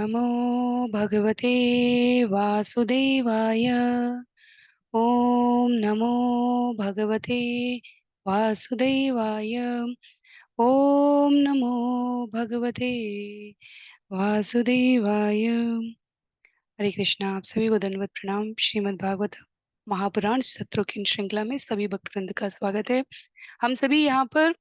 नमो भगवते वासुदेवाय। ॐ नमो भगवते वासुदेवाय। ॐ नमो भगवते वासुदेवाय। हरे कृष्णा। आप सभी को दंडवत प्रणाम। श्रीमद् भागवत महापुराण सत्रों की इन श्रृंखला में सभी भक्तवृंद का स्वागत है। हम सभी यहाँ पर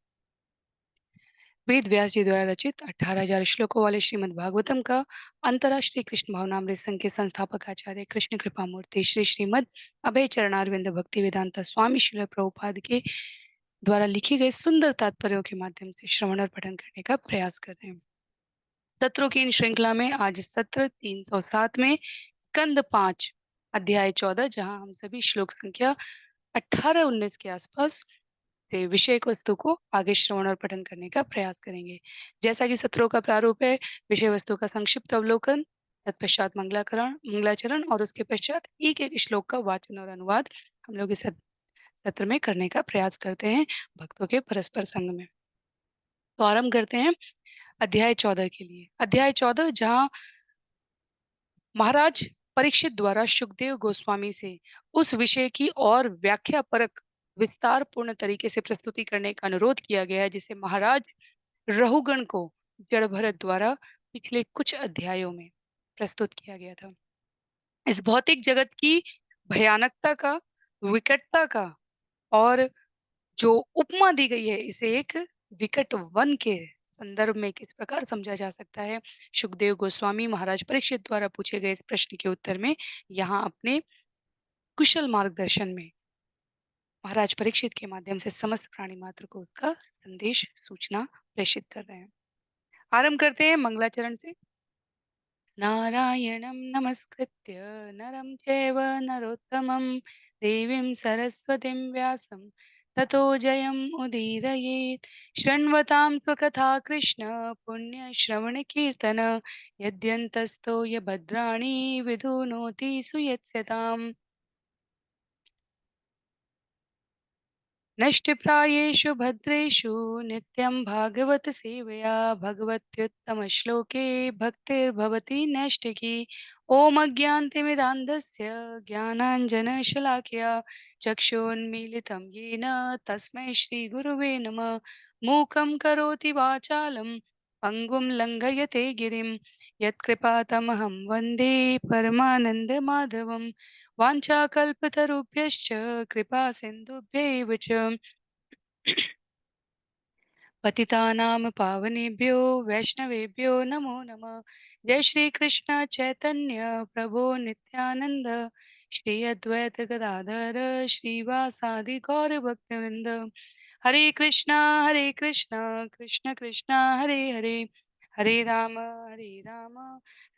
वेद व्यास जी द्वारा रचित 18,000 श्लोकों वाले श्रीमद् भागवतम का अंतर्राष्ट्रीय कृष्ण भावनामृत संघ के संस्थापक आचार्य कृष्ण कृपा मूर्ति श्री श्रीमद् अभय चरणारविंद भक्ति वेदांता स्वामी श्रील प्रभुपाद के द्वारा लिखी गई सुंदर तात्पर्यों के माध्यम से श्रवण और पठन करने का प्रयास कर रहे हैं। सत्रों की इन श्रृंखला में आज सत्र 307 में स्कंद 5 अध्याय 14, जहां हम सभी श्लोक संख्या 18-19 के आसपास से विषय वस्तु को आगे श्रवण और पठन करने का प्रयास करेंगे। जैसा कि सत्रों का प्रारूप है, विषय वस्तु का संक्षिप्त अवलोकन, तत्पश्चात मंगलाचरण और उसके पश्चात एक एक श्लोक का वाचन और अनुवाद हम लोग इस सत्र में करने का प्रयास करते हैं भक्तों के परस्पर संग में। तो आरंभ करते हैं अध्याय 14 के लिए। अध्याय 14 जहाँ महाराज परीक्षित द्वारा सुखदेव गोस्वामी से उस विषय की और व्याख्या परक विस्तार पूर्ण तरीके से प्रस्तुति करने का अनुरोध किया गया है, जिसे महाराज रहुगण को जड़ भरत द्वारा पिछले कुछ अध्यायों में प्रस्तुत किया गया था। इस भौतिक जगत की भयानकता का, विकटता का और जो उपमा दी गई है, इसे एक विकट वन के संदर्भ में किस प्रकार समझा जा सकता है। सुखदेव गोस्वामी महाराज परीक्षित द्वारा पूछे गए इस प्रश्न के उत्तर में यहाँ अपने कुशल मार्गदर्शन में महाराज परीक्षित के माध्यम से समस्त प्राणी मात्र को उसका संदेश सूचना प्रेषित कर रहे हैं। आरंभ करते हैं मंगलाचरण से। नारायणं नमस्कृत्य नरं चैव नरोत्तमं देवीं सरस्वतीं व्यासं ततो जयम् उदीरयेत्। शृण्वतां स्वकथा कृष्ण पुण्यश्रवणकीर्तन यद्यन्तस्तो यभद्राणि विधुनोति सुयत्स्यताम्। नष्टप्रायेषु भद्रेषु नित्यं भागवत सेवया भगवत्युत्तमश्लोके भक्तिर्भवति नैष्टिकी। ॐ अज्ञानतिमिरान्धस्य ज्ञानाञ्जनशलाकया चक्षुन्मीलितं येन तस्मै श्रीगुरुवे नमः। मूकं करोति वाचालं पङ्गुं लङ्घयते गिरिं यत्कृपातमहं वन्दे परमानन्दमाधवम्। वाञ्छाकल्पतरुभ्यश्च कृपा सिन्धुभ्यैव च पतितानां पावनेभ्यो वैष्णवेभ्यो नमो नमः। जय श्री कृष्ण चैतन्य प्रभो नित्यानंद श्री अद्वैत गदाधर श्रीवासादि गौर भक्तवृंद। हरे कृष्णा कृष्ण कृष्णा हरे हरे, हरे राम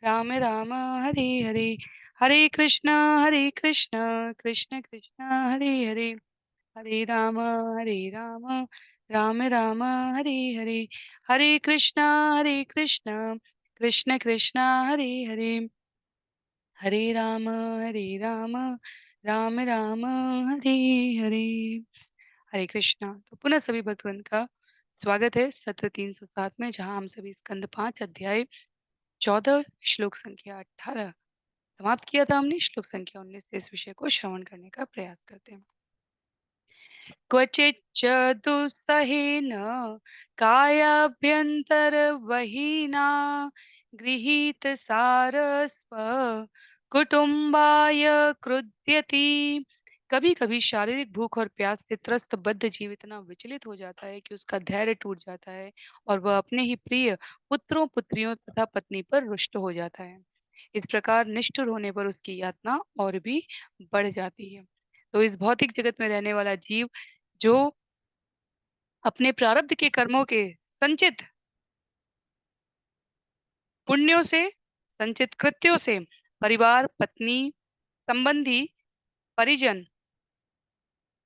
राम राम हरे हरे। हरे कृष्णा कृष्ण कृष्णा हरे हरे, हरे राम राम राम हरे हरे। हरे कृष्णा कृष्ण कृष्णा हरे हरे, हरे राम राम राम हरे हरे। हरे कृष्णा। तो पुनः सभी भक्तवृंद का स्वागत है सत्र 307 में, जहां हम सभी स्कंद 5 अध्याय 14 श्लोक संख्या 18 समाप्त किया था हमने। श्लोक संख्या 19 से इस विषय को श्रवण करने का प्रयास करते हैं। क्वचिच्च दुस्सहेन कायाभ्यन्तरवहिना गृहीतसारस्व कुटुम्बाय क्रुध्यति। कभी कभी शारीरिक भूख और प्यास से त्रस्त बद्ध जीव इतना विचलित हो जाता है कि उसका धैर्य टूट जाता है और वह अपने ही प्रिय पुत्रों पुत्रियों तथा पत्नी पर रुष्ट हो जाता है। इस प्रकार निष्ठुर होने पर उसकी यातना और भी बढ़ जाती है। तो इस भौतिक जगत में रहने वाला जीव जो अपने प्रारब्ध के कर्मों के संचित पुण्यों से, संचित कृत्यों से परिवार, पत्नी, संबंधी, परिजन,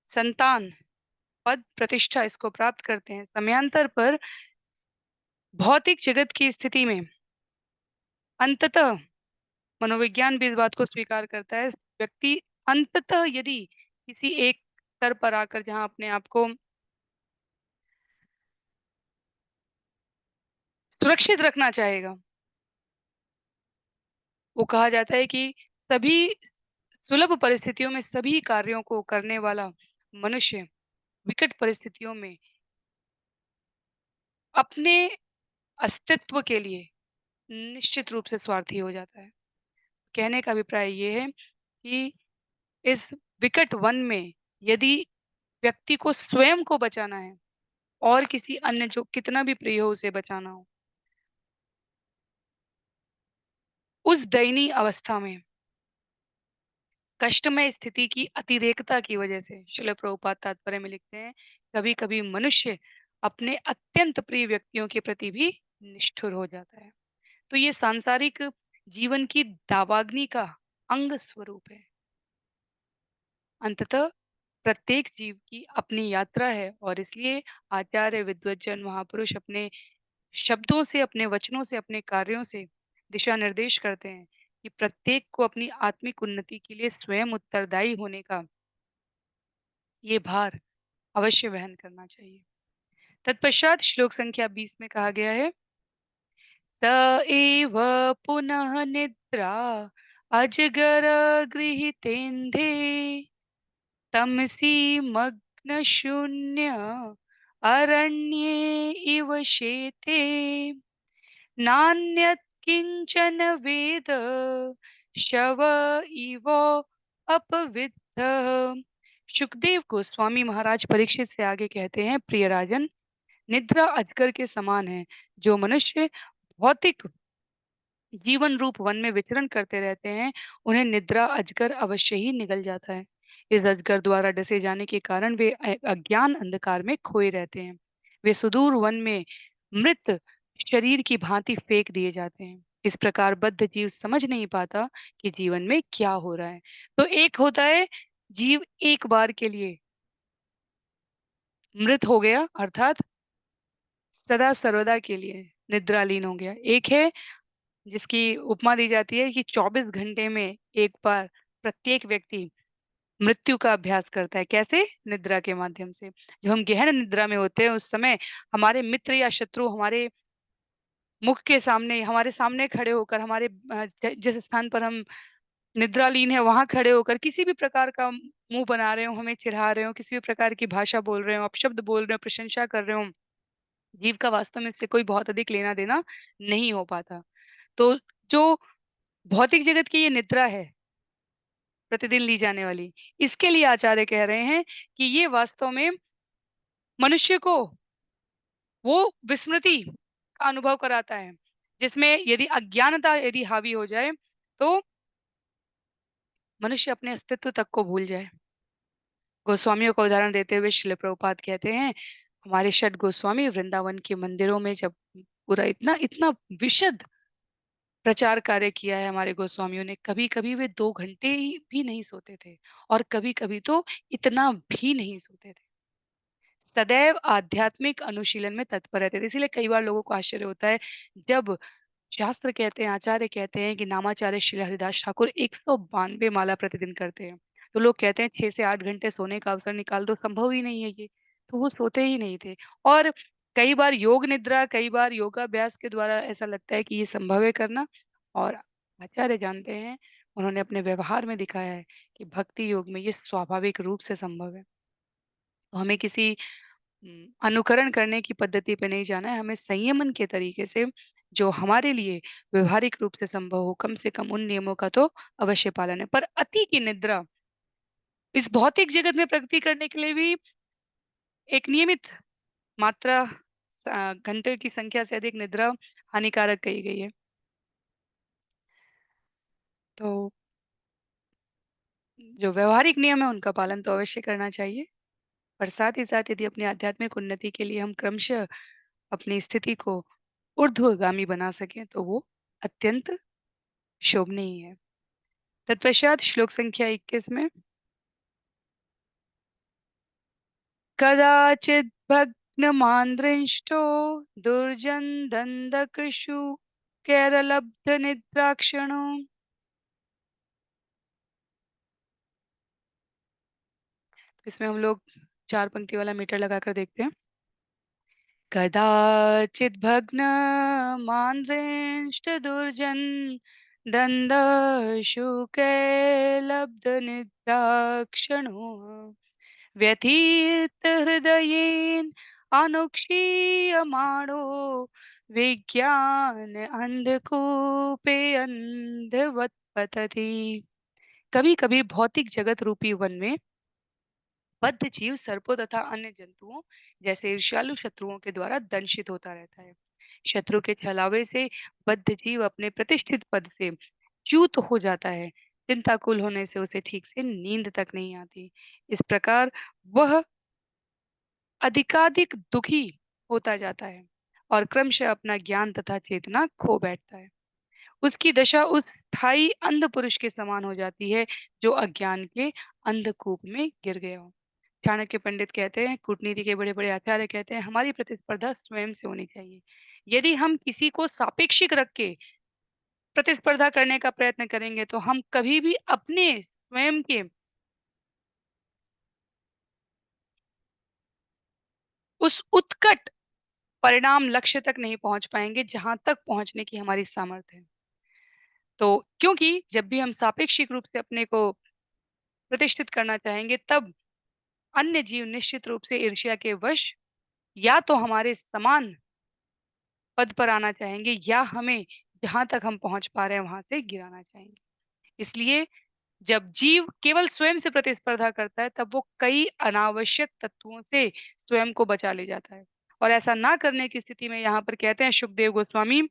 संतान, पद, प्रतिष्ठा इसको प्राप्त करते हैं, समयांतर पर भौतिक जगत की स्थिति में अंततः मनोविज्ञान भी इस बात को स्वीकार करता है, व्यक्ति अंततः यदि किसी एक स्तर पर आकर जहां अपने आप को सुरक्षित रखना चाहेगा, वो कहा जाता है कि सभी सुलभ परिस्थितियों में सभी कार्यों को करने वाला मनुष्य विकट परिस्थितियों में अपने अस्तित्व के लिए निश्चित रूप से स्वार्थी हो जाता है। कहने का अभिप्राय ये है कि इस विकट वन में यदि व्यक्ति को स्वयं को बचाना है और किसी अन्य जो कितना भी प्रिय हो उसे बचाना हो, उस दयनीय अवस्था में कष्टमय स्थिति की अतिरेकता की वजह से श्रील प्रभुपाद तात्पर्य में लिखते हैं, कभी-कभी मनुष्य अपने अत्यंत प्रिय व्यक्तियों के प्रति भी निष्ठुर हो जाता है। तो ये सांसारिक जीवन की दावाग्नि का अंग स्वरूप है। अंततः प्रत्येक जीव की अपनी यात्रा है और इसलिए आचार्य विद्वज्जन महापुरुष अपने शब्दों से, अपने वचनों से, अपने कार्यों से दिशा निर्देश करते हैं कि प्रत्येक को अपनी आत्मिक उन्नति के लिए स्वयं उत्तरदायी होने का ये भार अवश्य वहन करना चाहिए। तत्पश्चात श्लोक संख्या 20 में कहा गया है, स एव पुनः निद्रा अजगर गृहीतेन्धे तमसि मग्न शून्य अरण्ये इव शेते नान्यत् किंचन वेद शव इव अपविद्धः। सुखदेव गोस्वामी महाराज परीक्षित से आगे कहते हैं, प्रिय राजन, निद्रा अजगर के समान है। जो मनुष्य भौतिक जीवन रूप वन में विचरण करते रहते हैं, उन्हें निद्रा अजगर अवश्य ही निगल जाता है। इस अजगर द्वारा डसे जाने के कारण वे अज्ञान अंधकार में खोए रहते हैं। वे सुदूर वन में मृत शरीर की भांति फेंक दिए जाते हैं। इस प्रकार बद्ध जीव समझ नहीं पाता कि जीवन में क्या हो रहा है। तो एक होता है जीव एक बार के लिए मृत हो गया, अर्थात सदा सर्वदा के लिए निद्रालीन हो गया। एक है जिसकी उपमा दी जाती है कि 24 घंटे में एक बार प्रत्येक व्यक्ति मृत्यु का अभ्यास करता है। कैसे? निद्रा के माध्यम से। जब हम गहन निद्रा में होते हैं, उस समय हमारे मित्र या शत्रु हमारे मुख के सामने, हमारे सामने खड़े होकर, हमारे जिस स्थान पर हम निद्रालीन है वहां खड़े होकर किसी भी प्रकार का मुंह बना रहे हो, हमें चिढ़ा रहे हो, किसी भी प्रकार की भाषा बोल रहे हो, अपशब्द बोल रहे हो, प्रशंसा कर रहे हो, जीव का वास्तव में इससे कोई बहुत अधिक लेना देना नहीं हो पाता। तो जो भौतिक जगत की ये निद्रा है, प्रतिदिन ली जाने वाली, इसके लिए आचार्य कह रहे हैं कि ये वास्तव में मनुष्य को वो विस्मृति का अनुभव कराता है, जिसमें यदि अज्ञानता यदि हावी हो जाए, तो मनुष्य अपने अस्तित्व तक को भूल जाए। गोस्वामियों का उदाहरण देते हुए श्रील प्रभुपाद कहते हैं, हमारे षट गोस्वामी वृंदावन के मंदिरों में जब पूरा इतना इतना विशद प्रचार कार्य किया है हमारे गोस्वामियों ने, कभी-कभी वे 2 घंटे ही भी नहीं सोते थे और कभी-कभी तो इतना भी नहीं सोते थे। सदैव आध्यात्मिक अनुशीलन में तत्पर रहते थे। इसीलिए कई बार लोगों को आश्चर्य होता है, जब शास्त्र कहते हैं, आचार्य कहते हैं कि नामाचार्य श्री हरिदास ठाकुर 192 माला प्रतिदिन करते हैं। तो लोग कहते हैं 6 से 8 घंटे सोने का अवसर निकाल दो, संभव ही नहीं है ये। तो वो सोते ही नहीं थे और कई बार योग निद्रा, कई बार योगाभ्यास के द्वारा ऐसा लगता है कि ये संभव है करना और आचार्य जानते हैं, उन्होंने अपने व्यवहार में दिखाया है कि भक्ति योग में ये स्वाभाविक रूप से संभव है। तो हमें किसी अनुकरण करने की पद्धति पे नहीं जाना है, हमें संयमन के तरीके से जो हमारे लिए व्यवहारिक रूप से संभव हो, कम से कम उन नियमों का तो अवश्य पालन है। पर अति की निद्रा इस भौतिक जगत में प्रगति करने के लिए भी एक नियमित मात्रा घंटे की संख्या से अधिक निद्रा हानिकारक कही गई है। तो जो व्यवहारिक नियम है उनका पालन तो अवश्य करना चाहिए, पर साथ ही साथ यदि अपनी आध्यात्मिक उन्नति के लिए हम क्रमशः अपनी स्थिति को ऊर्ध्वगामी बना सकें तो वो अत्यंत शोभनीय है। तत्पश्चात श्लोक संख्या 21 में, कदाचित् भग्नमान्द्रिष्टो दुर्जन दंदकशु कैरलब्ध निद्राक्षणो। इसमें हम लोग 4 पंक्ति वाला मीटर लगाकर देखते हैं। कदाचित् भग्न मांद्रिष्ट दुर्जन दन्दः शुके लब्धनिद्राक्षणो व्यथित हृदयेन अनुक्षीयमाणो विज्ञान अंधकूपे अंधवत पतति। कभी कभी भौतिक जगत रूपी वन में बद्ध जीव सर्पों तथा अन्य जंतुओं जैसे ईर्ष्यालु शत्रुओं के द्वारा दंशित होता रहता है। शत्रु के छलावे से बद्ध जीव अपने प्रतिष्ठित पद से च्युत हो जाता है। चिंताकुल होने से उसे ठीक से नींद तक नहीं आती। इस प्रकार वह अधिकाधिक दुखी होता जाता है और क्रमशः अपना ज्ञान तथा चेतना खो बैठता है। उसकी दशा उस स्थायी अंध पुरुष के समान हो जाती है जो अज्ञान के अंधकूप में गिर गया हो। चाणक्य पंडित कहते हैं, कूटनीति के बड़े बड़े आचार्य कहते हैं, हमारी प्रतिस्पर्धा स्वयं से होनी चाहिए। यदि हम किसी को सापेक्षिक रख के प्रतिस्पर्धा करने का प्रयत्न करेंगे तो हम कभी भी अपने स्वयं के उस उत्कट परिणाम लक्ष्य तक नहीं पहुंच पाएंगे जहां तक पहुंचने की हमारी सामर्थ्य है। तो क्योंकि जब भी हम सापेक्षिक रूप से अपने को प्रतिष्ठित करना चाहेंगे तब अन्य जीव निश्चित रूप से ईर्ष्या के वश या तो हमारे समान पद पर आना चाहेंगे या हमें जहां तक हम पहुंच पा रहे हैं वहां से गिराना चाहेंगे। इसलिए जब जीव केवल स्वयं से प्रतिस्पर्धा करता है तब वो कई अनावश्यक तत्वों से स्वयं को बचा ले जाता है। और ऐसा ना करने की स्थिति में यहाँ पर कहते हैं सुखदेव गोस्वामी,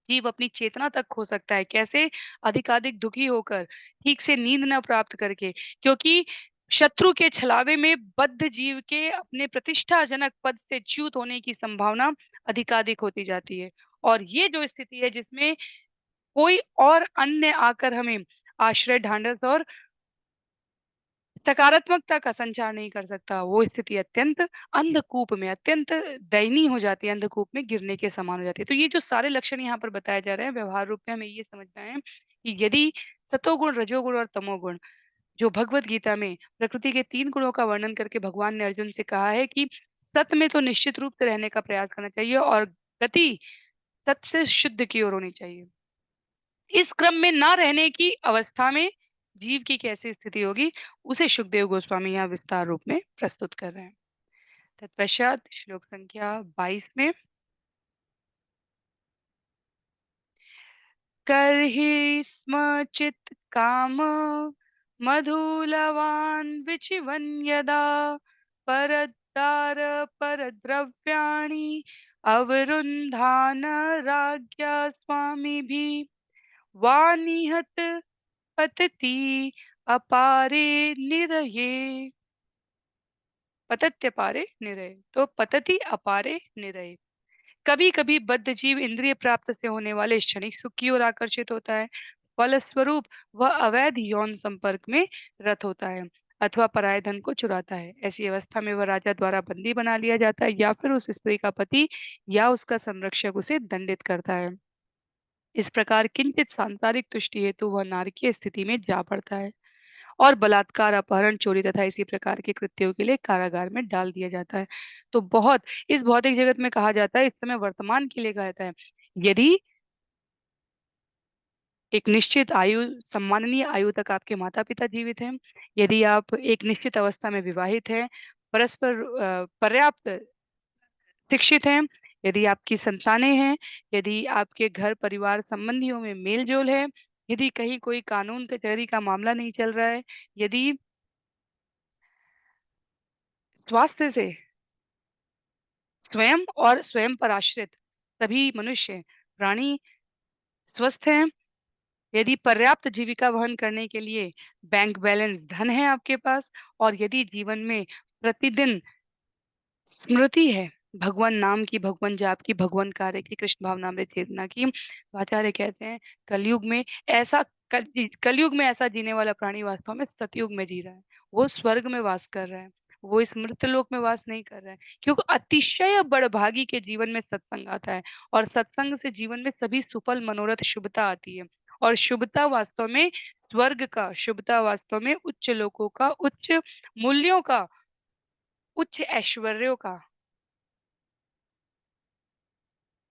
जीव अपनी चेतना तक खो सकता है। कैसे? अधिकाधिक दुखी होकर, ठीक से नींद न प्राप्त करके। क्योंकि शत्रु के छलावे में बद्ध जीव के अपने प्रतिष्ठाजनक पद से च्युत होने की संभावना अधिकाधिक होती जाती है। और ये जो स्थिति है जिसमें कोई और अन्य आकर हमें आश्रय, ढाँढस और सकारात्मकता का संचार नहीं कर सकता। वो स्थिति अत्यंत अंधकूप में, अत्यंत दयनीय हो जाती है, अंधकूप में गिरने के समान हो जाती है। तो ये जो सारे लक्षण यहाँ पर बताए जा रहे हैं, व्यवहार रूप में हमें ये समझना है कि यदि सतोगुण, रजोगुण और तमोगुण, जो भगवत गीता में प्रकृति के 3 गुणों का वर्णन करके भगवान ने अर्जुन से कहा है कि सत में तो निश्चित रूप से रहने का प्रयास करना चाहिए और गति सत से शुद्ध की ओर होनी चाहिए। इस क्रम में ना रहने की अवस्था में जीव की कैसी स्थिति होगी, उसे सुखदेव गोस्वामी यहाँ विस्तार रूप में प्रस्तुत कर रहे हैं। तत्पश्चात श्लोक संख्या 22 में कर्हि स्म चित् काम मधुलवान् विचिवन् यदा परद्दार परद्रव्याणि अवरुन्धान राज्ञा स्वामिभिः वानिहत पतति अपारे निरये। पतत्यपारे निरये, तो पतति अपारे निरये। कभी कभी बद्ध जीव इंद्रिय प्राप्त से होने वाले क्षणिक सुख की ओर आकर्षित होता है। फलस्वरूप वह अवैध यौन संपर्क में रत होता है अथवा पराये धन को चुराता है। ऐसी अवस्था में वह राजा द्वारा बंदी बना लिया जाता है या फिर उस स्त्री का पति या उसका संरक्षक उसे दंडित करता है। इस प्रकार किंचित सांसारिक तुष्टि हेतु वह नारकीय स्थिति में जा पड़ता है और बलात्कार, अपहरण, चोरी तथा इसी प्रकार के कृत्यों के लिए कारागार में डाल दिया जाता है। तो बहुत इस भौतिक जगत में कहा जाता है, इस समय वर्तमान के लिए कहा जाता है, यदि एक निश्चित आयु, सम्माननीय आयु तक आपके माता-पिता जीवित हैं, यदि आप एक निश्चित अवस्था में विवाहित हैं, परस्पर पर्याप्त शिक्षित हैं, यदि आपकी संतानें हैं, यदि आपके घर परिवार संबंधियों में मेल-जोल है, यदि कहीं कोई कानून कचहरी का मामला नहीं चल रहा है, यदि स्वास्थ्य से स्वयं और स्वयं पर आश्रित सभी मनुष्य, प्राणी स्वस्थ हैं, यदि पर्याप्त जीविका वहन करने के लिए बैंक बैलेंस धन है आपके पास और यदि जीवन में प्रतिदिन स्मृति है भगवान नाम की, भगवान जाप की, भगवान कार्य की, कृष्ण भावनामृत चेतना की, तो आचार्य कहते हैं कलयुग में ऐसा कलयुग में ऐसा जीने वाला प्राणी वास्तव में सतयुग में जी रहा है। वो स्वर्ग में वास कर रहा है, वो इस मृत्यलोक में वास नहीं कर रहा है। क्योंकि अतिशय बड़भागी के जीवन में सत्संग आता है और सत्संग से जीवन में सभी सुफल मनोरथ शुभता आती है। और शुभता वास्तव में स्वर्ग का, शुभता वास्तव में उच्च लोकों का, उच्च मूल्यों का, उच्च ऐश्वर्यों का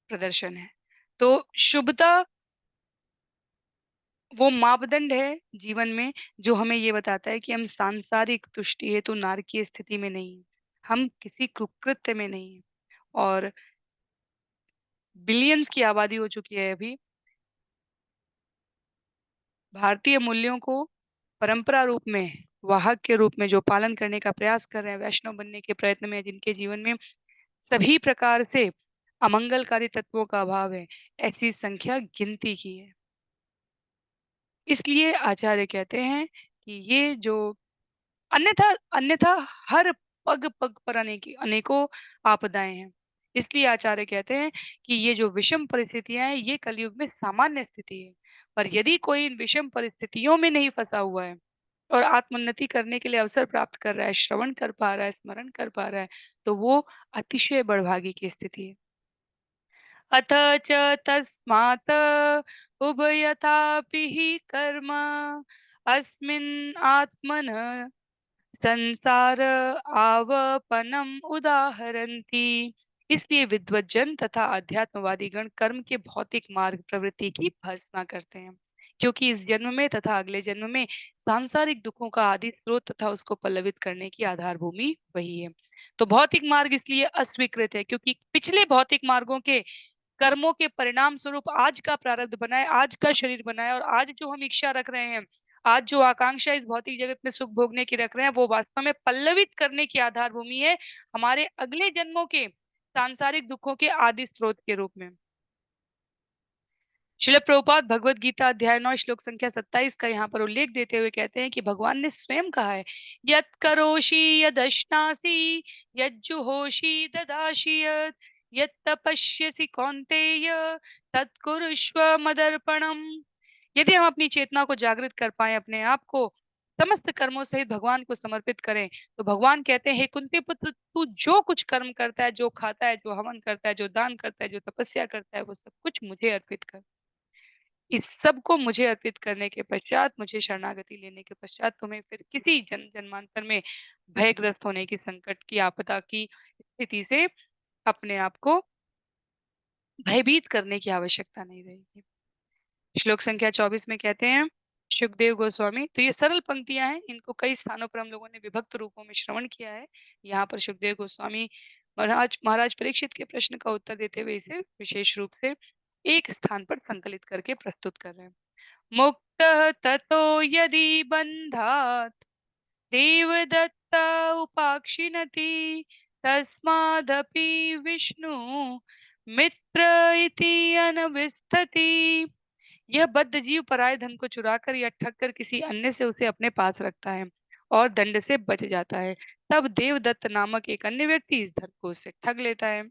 प्रदर्शन है। तो शुभता वो मापदंड है जीवन में जो हमें ये बताता है कि हम सांसारिक तुष्टि हेतु नारकीय स्थिति में नहीं हैं। हम किसी कुकृत्य में नहीं हैं और बिलियंस की आबादी हो चुकी है अभी। भारतीय मूल्यों को परंपरा रूप में, वाहक के रूप में जो पालन करने का प्रयास कर रहे हैं, वैष्णव बनने के प्रयत्न में, जिनके जीवन में सभी प्रकार से अमंगलकारी तत्वों का अभाव है, ऐसी संख्या गिनती की है। इसलिए आचार्य कहते हैं कि ये जो अन्यथा अन्यथा हर पग-पग पर अनेकों आपदाएँ हैं। इसलिए आचार्य कहते हैं कि ये जो विषम परिस्थितियाँ हैं, ये कलयुग में सामान्य स्थिति है। पर यदि कोई इन विषम परिस्थितियों में नहीं फँसा हुआ है और आत्मोन्नति करने के लिए अवसर प्राप्त कर रहा है, श्रवण कर पा रहा है, स्मरण कर पा रहा है, तो वो अतिशय बड़भागी की स्थिति है। अथ च तस्मात् उभयतापि हि कर्म अस्मिन् आत्मनः संसार आवपनम उदाहरन्ति। इसलिए विद्वज्जन तथा अध्यात्मवादी गण कर्म के भौतिक मार्ग प्रवृत्ति की भर्त्सना करते हैं, क्योंकि इस जन्म में तथा अगले जन्म में सांसारिक दुखों का आदि स्रोत तथा उसको पल्लवित करने की आधार भूमि वही है। तो भौतिक मार्ग इसलिए अस्वीकृत है क्योंकि पिछले भौतिक मार्गों के कर्मों के परिणाम स्वरूप आज का प्रारब्ध बना है, आज का शरीर बना है और आज जो हम इच्छा रख रहे हैं, आज जो आकांक्षा इस भौतिक जगत में सुख भोगने की रख रहे हैं, वो वास्तव में पल्लवित करने की आधार भूमि है हमारे अगले जन्मों के सांसारिक दुखों के आदि स्रोत के रूप में। श्रील प्रभुपाद भगवत गीता अध्याय 9 श्लोक संख्या 27 का यहाँ पर उल्लेख देते हुए कहते हैं कि भगवान ने स्वयं कहा है, यत् करोषि यदश्नासि यज्जुहोषि ददासि यत् तपस्यसि कौन्तेय तत् कुरुष्व मदर्पणम्। यदि हम अपनी चेतना को जागृत कर पाए, अपने आप को समस्त कर्मों सहित भगवान को समर्पित करें, तो भगवान कहते हैं, हे कुंती पुत्र, तू जो कुछ कर्म करता है, जो खाता है, जो हवन करता है, जो दान करता है, जो तपस्या करता है, वो सब कुछ मुझे अर्पित कर। इस सब को मुझे अर्पित करने के पश्चात, मुझे शरणागति लेने के पश्चात तुम्हें फिर किसी जन्मांतर में भयग्रस्त होने की, संकट की, आपदा की स्थिति से अपने आप को भयभीत करने की आवश्यकता नहीं रहेगी। श्लोक संख्या 24 में कहते हैं सुखदेव गोस्वामी, तो ये सरल पंक्तियां हैं, इनको कई स्थानों पर हम लोगों ने विभक्त रूपों में श्रवण किया है। यहाँ पर सुखदेव गोस्वामी महाराज महाराज परीक्षित के प्रश्न का उत्तर देते हुए इसे विशेष रूप से एक स्थान पर संकलित करके प्रस्तुत कर रहे हैं। मुक्त ततो यदि बंधात देवदत्त उपाक्षिणति तस्मादपि विष्णु मित्र इति अनविस्तति। यह बद्ध जीव पराये धन को चुराकर या ठग कर किसी अन्य से उसे अपने पास रखता है और दंड से बच जाता है। तब देवदत्त नामक एक अन्य व्यक्ति इस धन को उससे ठग लेता है।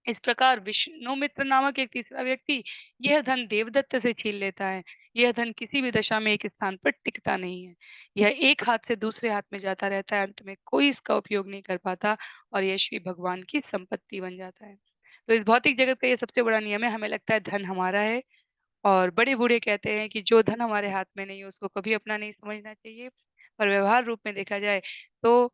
इस प्रकार विष्णुमित्र नामक एक तीसरा व्यक्ति यह धन देवदत्त से छीन लेता है। यह धन किसी भी दशा में एक स्थान पर टिकता नहीं है। यह एक हाथ से दूसरे हाथ में जाता रहता है, अंत में कोई इसका उपयोग नहीं कर पाता और यह श्री भगवान की संपत्ति बन जाता है। तो इस भौतिक जगत का ये सबसे बड़ा नियम है। हमें लगता है धन हमारा है और बड़े बूढ़े कहते हैं कि जो धन हमारे हाथ में नहीं है उसको कभी अपना नहीं समझना चाहिए। पर व्यवहार रूप में देखा जाए तो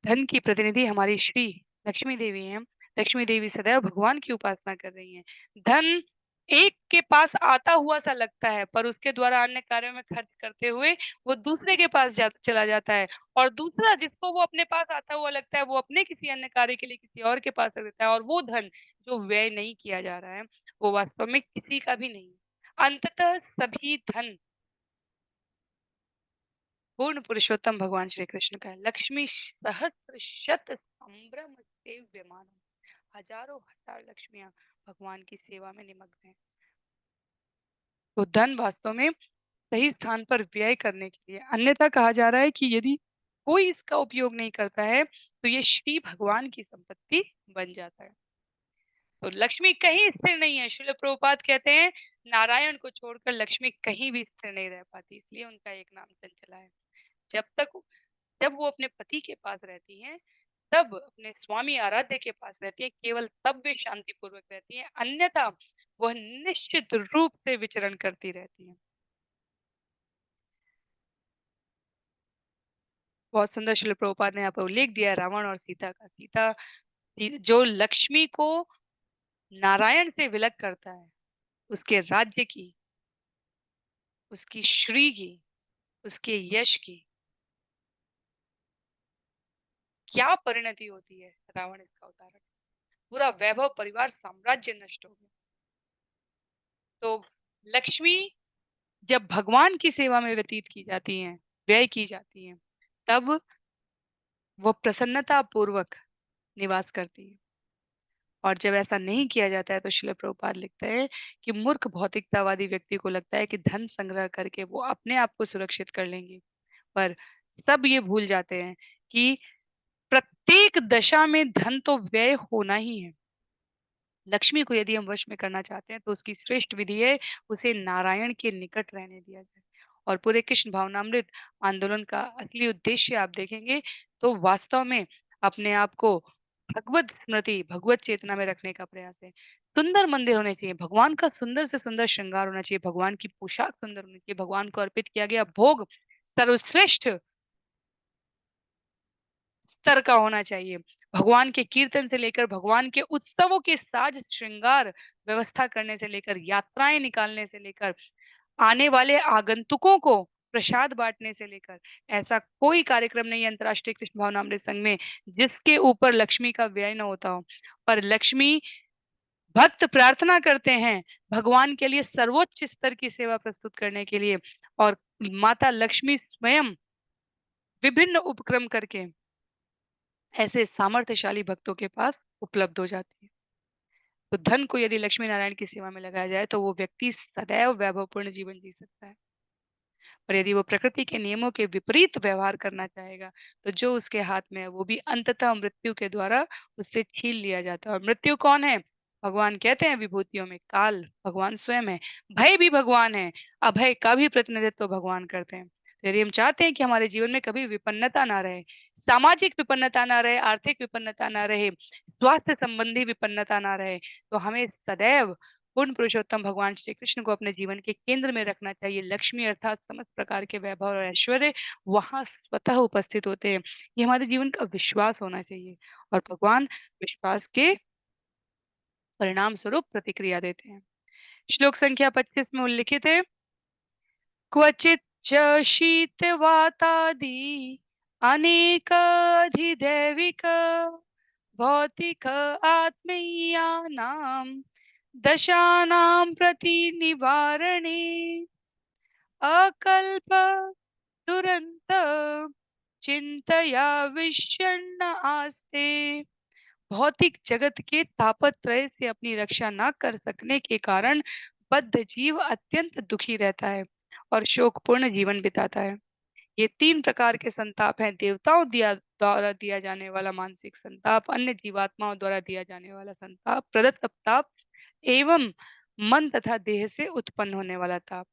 धन की प्रतिनिधि हमारी श्री लक्ष्मी देवी हैं। लक्ष्मी देवी सदैव भगवान की उपासना कर रही हैं। धन एक के पास आता हुआ सा लगता है, पर उसके द्वारा अन्य कार्यों में खर्च करते हुए वो दूसरे के पास चला जाता है और दूसरा जिसको वो अपने पास आता हुआ लगता है वो अपने किसी अन्य कार्य के लिए किसी और के पास रख देता है और वो धन जो व्यय नहीं किया जा रहा है वो वास्तव में किसी का भी नहीं है। अंततः सभी धन पूर्ण पुरुषोत्तम भगवान श्री कृष्ण का है। लक्ष्मी सहस्त्र शत संभ्रम सेव्यमान, हजारों हजार लक्ष्मियां भगवान की सेवा में निमग्न है। तो धन वास्तव में सही स्थान पर व्यय करने के लिए, अन्यथा कहा जा रहा है कि यदि कोई इसका उपयोग नहीं करता है तो ये श्री भगवान की संपत्ति बन जाता है। तो लक्ष्मी कहीं स्थिर नहीं है। श्रील प्रभुपाद कहते हैं नारायण को छोड़कर लक्ष्मी कहीं भी स्थिर नहीं रह पाती, इसलिए उनका एक नाम चंचला है। जब तक जब वो अपने पति के पास रहती हैं, तब अपने स्वामी आराध्य के पास रहती है, केवल तब वे शांतिपूर्वक रहती हैं, अन्यथा वह निश्चित रूप से विचरण करती रहती हैं। बहुत सुंदर श्रील प्रभुपाद ने यहाँ पर उल्लेख दिया है रावण और सीता का। जो लक्ष्मी को नारायण से विलग करता है, उसके राज्य की उसकी श्री की, उसके यश की क्या परिणति होती है, रावण इसका उदाहरण। पूरा वैभव, परिवार, साम्राज्य नष्ट हो गया। तो लक्ष्मी जब भगवान की सेवा में व्यतीत की जाती हैं, व्यय की जाती हैं, तब वो प्रसन्नता पूर्वक निवास करती है। और जब ऐसा नहीं किया जाता है तो श्रील प्रभुपाद लिखते हैं कि मूर्ख भौतिकतावादी व्यक्ति को लगता है कि धन संग्रह करके वो अपने आप को सुरक्षित कर लेंगे, पर सब ये भूल जाते हैं कि प्रत्येक दशा में धन तो व्यय होना ही है। लक्ष्मी को यदि हम वश में करना चाहते हैं तो उसकी श्रेष्ठ विधि है उसे नारायण के निकट रहने दिया जाए। और पूरे कृष्ण भावनामृत आंदोलन का असली उद्देश्य आप देखेंगे तो वास्तव में अपने आप को भगवत स्मृति, भगवत चेतना में रखने का प्रयास है। सुंदर मंदिर होने चाहिए, भगवान का सुंदर से सुंदर श्रृंगार होना चाहिए, भगवान की पोशाक सुंदर होनी चाहिए, भगवान को अर्पित किया गया भोग सर्वश्रेष्ठ स्तर का होना चाहिए। भगवान के कीर्तन से लेकर भगवान के उत्सवों के साज श्रृंगार व्यवस्था करने से लेकर यात्राएं निकालने से लेकर आने वाले आगंतुकों को प्रसाद बांटने से लेकर ऐसा कोई कार्यक्रम नहीं है अंतर्राष्ट्रीय कृष्ण भावनामृत संघ में जिसके ऊपर लक्ष्मी का व्यय न होता हो। पर लक्ष्मी भक्त प्रार्थना करते हैं भगवान के लिए सर्वोच्च स्तर की सेवा प्रस्तुत करने के लिए, और माता लक्ष्मी स्वयं विभिन्न उपक्रम करके ऐसे सामर्थ्यशाली भक्तों के पास उपलब्ध हो जाती है। तो धन को यदि लक्ष्मी नारायण की सेवा में लगाया जाए तो वो व्यक्ति सदैव वैभवपूर्ण जीवन जी सकता है। और यदि वो प्रकृति के नियमों के विपरीत व्यवहार करना चाहेगा तो जो उसके हाथ में है वो भी अंततः मृत्यु के द्वारा उससे छीन लिया जाता है। और मृत्यु कौन है? भगवान कहते हैं विभूतियों में काल भगवान स्वयं है, भय भी भगवान है, अभय का भी प्रतिनिधित्व भगवान करते हैं। तो यदि हम चाहते हैं कि हमारे जीवन में कभी विपन्नता ना रहे, सामाजिक विपन्नता ना रहे, आर्थिक विपन्नता ना रहे, स्वास्थ्य संबंधी विपन्नता ना रहे, तो हमें सदैव पूर्ण पुरुषोत्तम भगवान श्री कृष्ण को अपने जीवन के केंद्र में रखना चाहिए। लक्ष्मी अर्थात समस्त प्रकार के वैभव और ऐश्वर्य वहां स्वतः उपस्थित होते हैं। ये हमारे जीवन का विश्वास होना चाहिए और भगवान विश्वास के परिणाम स्वरूप प्रतिक्रिया देते हैं। श्लोक संख्या 25 में उल्लिखित है, क्वचित च शीतवातादि अनेक अधिदैविक भौतिक आत्मीयानां दशानां प्रतिनिवारणे अकल्प दुरंत चिंतया विषण्ण आस्ते। भौतिक जगत के तापत्रय से अपनी रक्षा न कर सकने के कारण बद्ध जीव अत्यंत दुखी रहता है और शोकपूर्ण जीवन बिताता है। ये तीन प्रकार के संताप हैं, देवताओं द्वारा दिया जाने वाला मानसिक संताप, अन्य जीवात्माओं द्वारा दिया जाने वाला संताप, प्रदत्त ताप एवं मन तथा देह से उत्पन्न होने वाला ताप।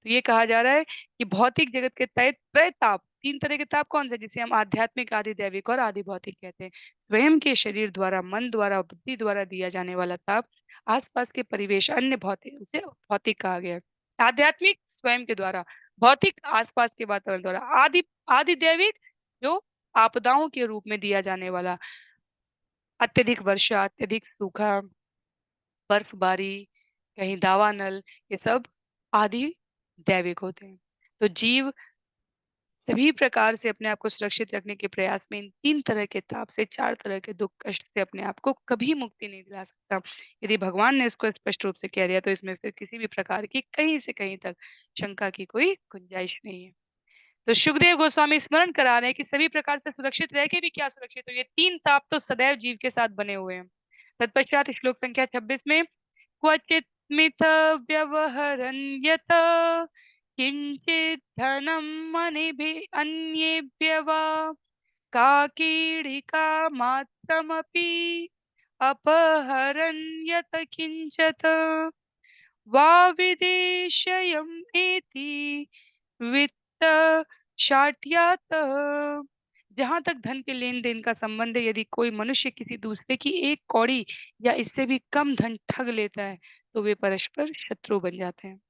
तो ये कहा जा रहा है कि भौतिक जगत के तय त्रय ताप, तीन तरह के ताप कौन से, जिसे हम आध्यात्मिक, आदि दैविक और आदि भौतिक कहते हैं। स्वयं के शरीर द्वारा, मन द्वारा, बुद्धि द्वारा दिया जाने वाला ताप, आसपास के परिवेश, अन्य भौतिक, उसे भौतिक कहा गया है। आध्यात्मिक स्वयं के द्वारा, भौतिक आसपास के वातावरण द्वारा, आदि आदि दैविक जो आपदाओं के रूप में दिया जाने वाला, अत्यधिक वर्षा, अत्यधिक सूखा, बर्फबारी, कहीं दावानल, ये सब आदि दैविक होते हैं। तो जीव सभी प्रकार से अपने आप को सुरक्षित रखने के प्रयास में इन तीन तरह के ताप से, चार तरह के दुख कष्ट से अपने आप को कभी मुक्ति नहीं दिला सकता। यदि भगवान ने इसको स्पष्ट रूप से कह दिया तो इसमें फिर किसी भी प्रकार की कहीं से कहीं तक शंका की कोई गुंजाइश नहीं है। तो सुखदेव गोस्वामी स्मरण करा रहे हैं कि सभी प्रकार से सुरक्षित रह के भी क्या सुरक्षित हो, ये तीन ताप तो सदैव जीव के साथ बने हुए हैं। तत्पश्चात श्लोक संख्या 26 में, क्वचित् मिथ व्यवहरन्यत किंचित धनम मनिभिः अन्येभ्य वा काकीडिका मात्रमपि अपहरन्यत किंचत वा विदेशयम् एति वित्त शाट्यात। जहां तक धन के लेन देन का संबंध है, यदि कोई मनुष्य किसी दूसरे की एक कौड़ी या इससे भी कम धन ठग लेता है तो वे परस्पर शत्रु बन जाते हैं।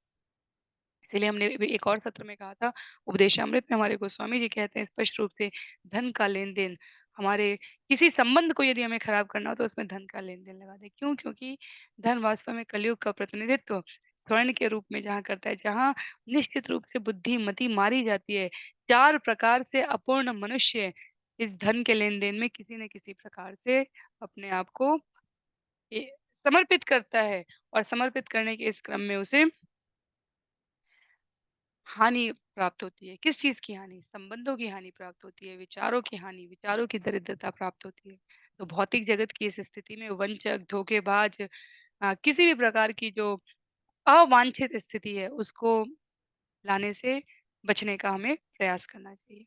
इसीलिए हमने भी एक और सत्र में कहा था, उपदेशामृत में हमारे गोस्वामी जी कहते हैं स्पष्ट रूप से, धन का लेन देन, हमारे किसी संबंध को यदि हमें खराब करना हो तो उसमें धन का लेन देन लगा दे। क्यों? क्योंकि धन वास्तव में कलयुग का प्रतिनिधित्व स्वर्ण के रूप में जहाँ करता है, जहाँ निश्चित रूप से बुद्धि मति मारी जाती है। 4 प्रकार से अपूर्ण मनुष्य इस धन के लेन-देन में किसी न किसी प्रकार से अपने आप को ये समर्पित करता है और समर्पित करने के इस क्रम में उसे हानि प्राप्त होती है। किस चीज़ की हानि? संबंधों की हानि प्राप्त होती है, विचारों की हानि, विचारों की दरिद्रता प्राप्त होती है। तो भौतिक जगत की इस स्थिति में वंचक, धोखेबाज किसी भी प्रकार की जो अवांछित स्थिति है, उसको लाने से बचने का हमें प्रयास करना चाहिए।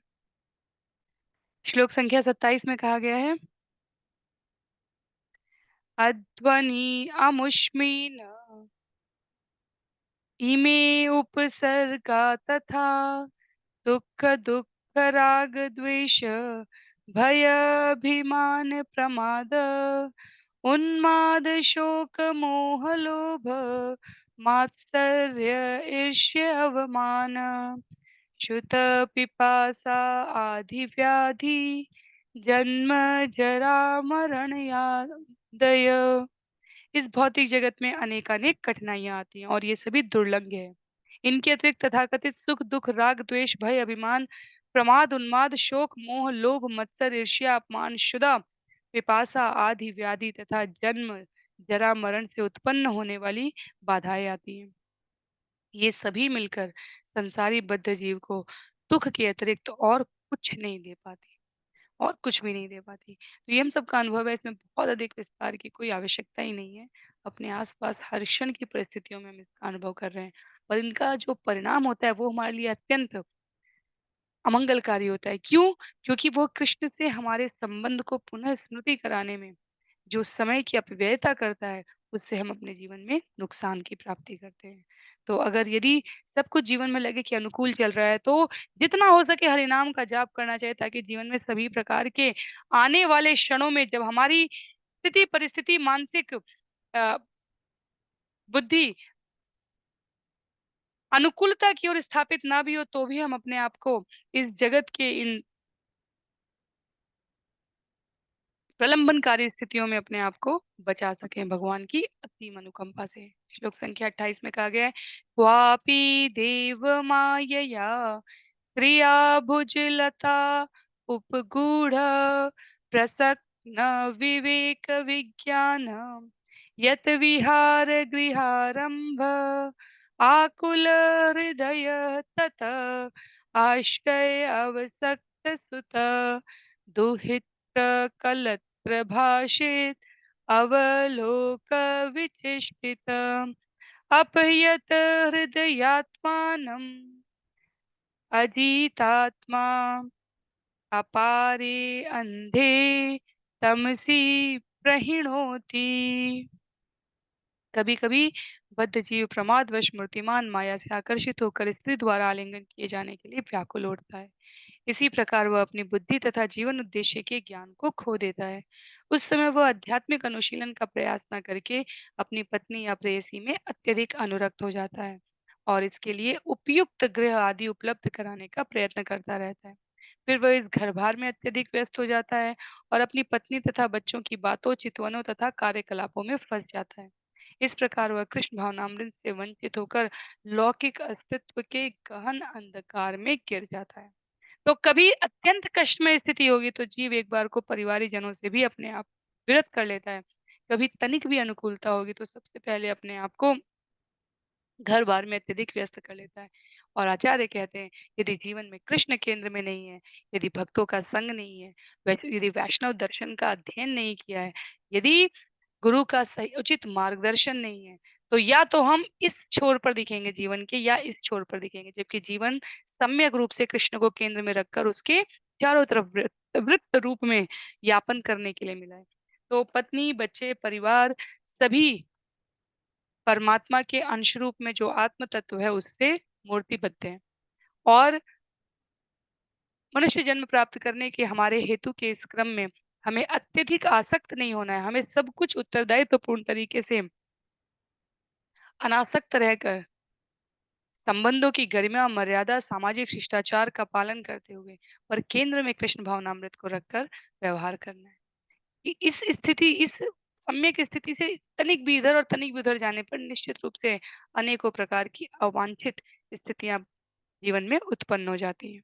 श्लोक संख्या 27 में कहा गया है, अध्वनि अमुष्मिन् इमे उपसर्गा तथा दुःख दुःख राग द्वेष भय अभिमान प्रमाद उन्माद शोक मोह लोभ मात्सर्य ईर्ष्य अवमान श्रुत पिपासा आदि व्याधि जन्म जरा मरण यादय। इस भौतिक जगत में अनेकानेक कठिनाइयाँ आती हैं और ये सभी दुर्लंघ है। इनके अतिरिक्त तथाकथित सुख, दुःख, राग, द्वेष, भय, अभिमान, प्रमाद, उन्माद, शोक, मोह, लोभ, मत्सर, ईर्ष्या, अपमान, क्षुधा, पिपासा आदि व्याधि तथा जन्म, जरा, मरण से उत्पन्न होने वाली बाधाएं आती हैं। ये सभी मिलकर संसारी बद्ध जीव को दुःख के अतिरिक्त और कुछ नहीं दे पाती। और कुछ भी नहीं दे पाती। तो ये हम सबका अनुभव है, इसमें बहुत अधिक विस्तार की कोई आवश्यकता ही नहीं है। अपने आस-पास हर क्षण की परिस्थितियों में हम इसका अनुभव कर रहे हैं और इनका जो परिणाम होता है वो हमारे लिए अत्यंत अमंगलकारी होता है। क्यों? क्योंकि वो कृष्ण से हमारे संबंध को पुनः स्मृति कराने में जो समय की अपव्ययता करता है, उससे हम अपने जीवन में नुकसान की प्राप्ति करते हैं। तो अगर यदि सब कुछ जीवन में लगे कि अनुकूल चल रहा है, तो जितना हो सके हरि नाम का जाप करना चाहिए ताकि जीवन में सभी प्रकार के आने वाले क्षणों में जब हमारी स्थिति, परिस्थिति, मानसिक अ, बुद्धि अनुकूलता की ओर स्थापित ना भी हो, तो भी हम अपने आप को इस जगत के इन प्रलंबनकारी स्थितियों में अपने आप को बचा सकें भगवान की असीम अनुकंपा से। श्लोक संख्या 28 में कहा गया है, क्वापि देव मायया क्रिया भुजलता उपगूढ़ प्रसन्न विवेक विज्ञान यत विहार गृहारंभ आकुल हृदय तत आश्रय अवसक्त सुत दुहित कलत्र भाषित अवलोक विचेष्टित अपयत हृदयात्मानम् अधीतात्मा अपारे अंधे तमसी प्रहिणोति। कभी-कभी बद्ध जीव प्रमादवश मूर्तिमान माया से आकर्षित होकर स्त्री द्वारा आलिंगन किए जाने के लिए व्याकुल उठता है। इसी प्रकार वह अपनी बुद्धि तथा जीवन उद्देश्य के ज्ञान को खो देता है। उस समय वह आध्यात्मिक अनुशीलन का प्रयास न करके अपनी पत्नी या प्रेयसी में अत्यधिक अनुरक्त हो जाता है और इसके लिए उपयुक्त गृह आदि उपलब्ध कराने का प्रयत्न करता रहता है। फिर वह इस घरभार में अत्यधिक व्यस्त हो जाता है और अपनी पत्नी तथा बच्चों की बातों, चितवनों तथा कार्यकलापों में फंस जाता है। इस प्रकार वह कृष्ण भावनामृत से वंचित होकर लौकिक अस्तित्व के गहन अंधकार में गिर जाता है। तो कभी अत्यंत कष्टमय स्थिति होगी तो जीव एक बार को परिवारीजनों से भी अपने आप विरत कर लेता है। कभी तनिक भी अनुकूलता होगी तो सबसे पहले अपने आप को घर-बार में अत्यधिक व्यस्त कर लेता है। और आचार्य कहते हैं, यदि जीवन में कृष्ण केंद्र में नहीं है, यदि भक्तों का संग नहीं है, यदि वैष्णव दर्शन का अध्ययन नहीं किया है, यदि गुरु का सही उचित मार्गदर्शन नहीं है, तो या तो हम इस छोर पर दिखेंगे जीवन के या इस छोर पर दिखेंगे। जबकि जीवन सम्यक रूप से कृष्ण को केंद्र में रखकर उसके चारों तरफ वृत्त रूप में यापन करने के लिए मिला है। तो पत्नी, बच्चे, परिवार सभी परमात्मा के अंश रूप में जो आत्म तत्व है उससे मूर्तिबद्ध है। और मनुष्य जन्म प्राप्त करने के हमारे हेतु के इस क्रम में हमें अत्यधिक आसक्त नहीं होना है। हमें सब कुछ उत्तरदायित्वपूर्ण तरीके से अनासक्त रहकर संबंधों की गरिमा, मर्यादा, सामाजिक शिष्टाचार का पालन करते हुए और केंद्र में कृष्ण भावनामृत को रखकर व्यवहार करना है। इस सम्यक स्थिति से तनिक भी इधर और तनिक भी उधर जाने पर निश्चित रूप से अनेकों प्रकार की अवांछित स्थितियां जीवन में उत्पन्न हो जाती हैं।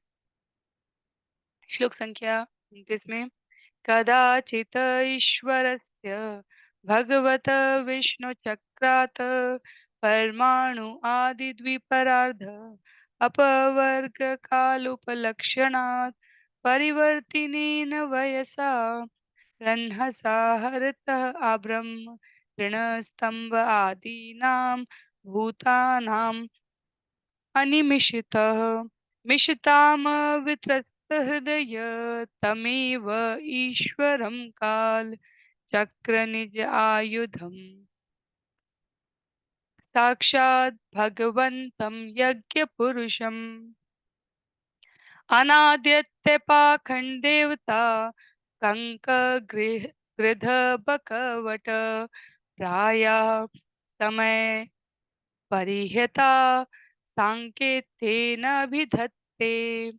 श्लोक संख्या 29 में कदाचित् ईश्वरस्य भगवत विष्णुचक्रात् परमाणु आदिद्विपरार्ध अपवर्गकालोपलक्षणात् परिवर्तिनेन वयसा रन्हसा हरतः आब्रह्म ऋणस्तम्भ आदीनां भूतानां अनिमिषितः मिषतामवित्रस्तहृदय तमेव ईश्वरं काल चक्रनिज आयुधम् साक्षात् भगवन्तं यज्ञपुरुषम् अनाद्यत्यपाखण्डदेवता कङ्कगृह गृधबकवट प्रायः समय परिह्यता सांकेत्येन अभिधत्ते।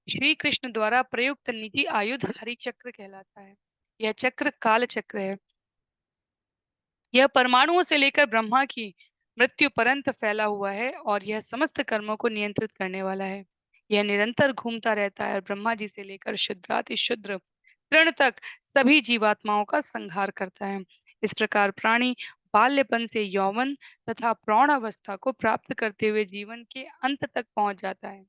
श्री कृष्ण द्वारा प्रयुक्त निजी आयुध हरि चक्र कहलाता है। यह चक्र काल चक्र है। यह परमाणुओं से लेकर ब्रह्मा की मृत्यु पर्यंत फैला हुआ है और यह समस्त कर्मों को नियंत्रित करने वाला है। यह निरंतर घूमता रहता है और ब्रह्मा जी से लेकर शुद्राति शुद्र तृण तक सभी जीवात्माओं का संहार करता है। इस प्रकार प्राणी बाल्यपन से यौवन तथा प्रौढ़ अवस्था को प्राप्त करते हुए जीवन के अंत तक पहुंच जाता है।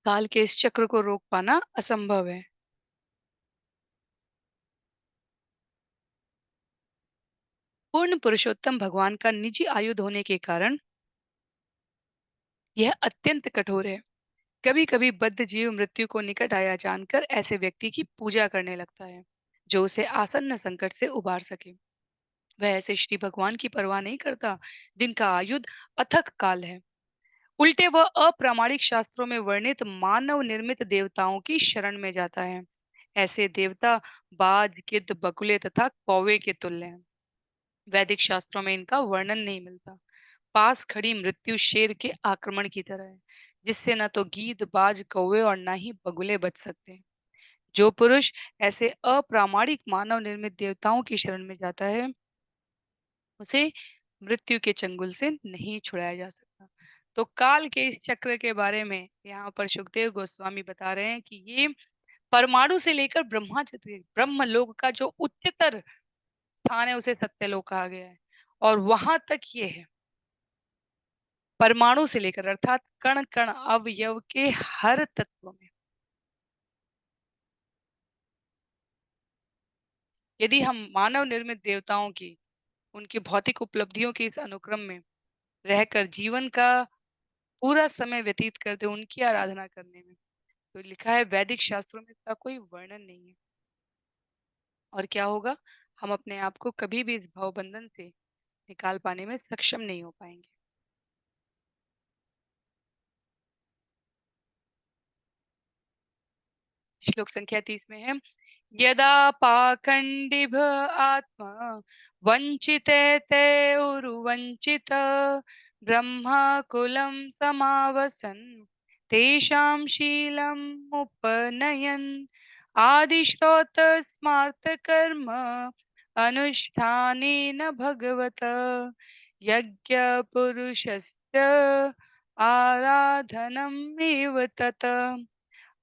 काल के इस चक्र को रोक पाना असंभव है। पूर्ण पुरुषोत्तम भगवान का निजी आयुध होने के कारण यह अत्यंत कठोर है। कभी कभी बद्ध जीव मृत्यु को निकट आया जानकर ऐसे व्यक्ति की पूजा करने लगता है जो उसे आसन्न संकट से उबार सके। वह ऐसे श्री भगवान की परवाह नहीं करता जिनका आयुध अथक काल है। उल्टे वह अप्रामाणिक शास्त्रों में वर्णित मानव निर्मित देवताओं की शरण में जाता है। ऐसे देवता बाज गिद्ध बगुले तथा कौवे के तुल्य हैं। वैदिक शास्त्रों में इनका वर्णन नहीं मिलता। पास खड़ी मृत्यु शेर के आक्रमण की तरह है जिससे न तो गीद बाज कौवे और न ही बगुले बच सकते हैं। जो पुरुष ऐसे अप्रामाणिक मानव निर्मित देवताओं की शरण में जाता है उसे मृत्यु के चंगुल से नहीं छुड़ाया जा सकता। तो काल के इस चक्र के बारे में यहाँ पर सुखदेव गोस्वामी बता रहे हैं कि ये परमाणु से लेकर ब्रह्मा ब्रह्मलोक का जो उच्चतर स्थान है उसे सत्यलोक कहा गया है और वहां तक ये है। परमाणु से लेकर अर्थात कण कण अवयव के हर तत्व में यदि हम मानव निर्मित देवताओं की उनकी भौतिक उपलब्धियों के इस अनुक्रम में रहकर जीवन का पूरा समय व्यतीत करते उनकी आराधना करने में तो लिखा है वैदिक शास्त्रों में इसका कोई वर्णन नहीं है। और क्या होगा हम अपने आप को कभी भी इस भवबंधन से निकाल पाने में सक्षम नहीं हो पाएंगे। श्लोक संख्या 30 में है यदा पाखंडिभ आत्मा वंचिते ते उर्वंचित ब्रह्मा कुलं समावसन तेषां शीलम् उपनयन आदिश्रोत स्मार्त कर्म अनुष्ठानेन भगवत यज्ञ पुरुषस्य आराधनम् एव तत्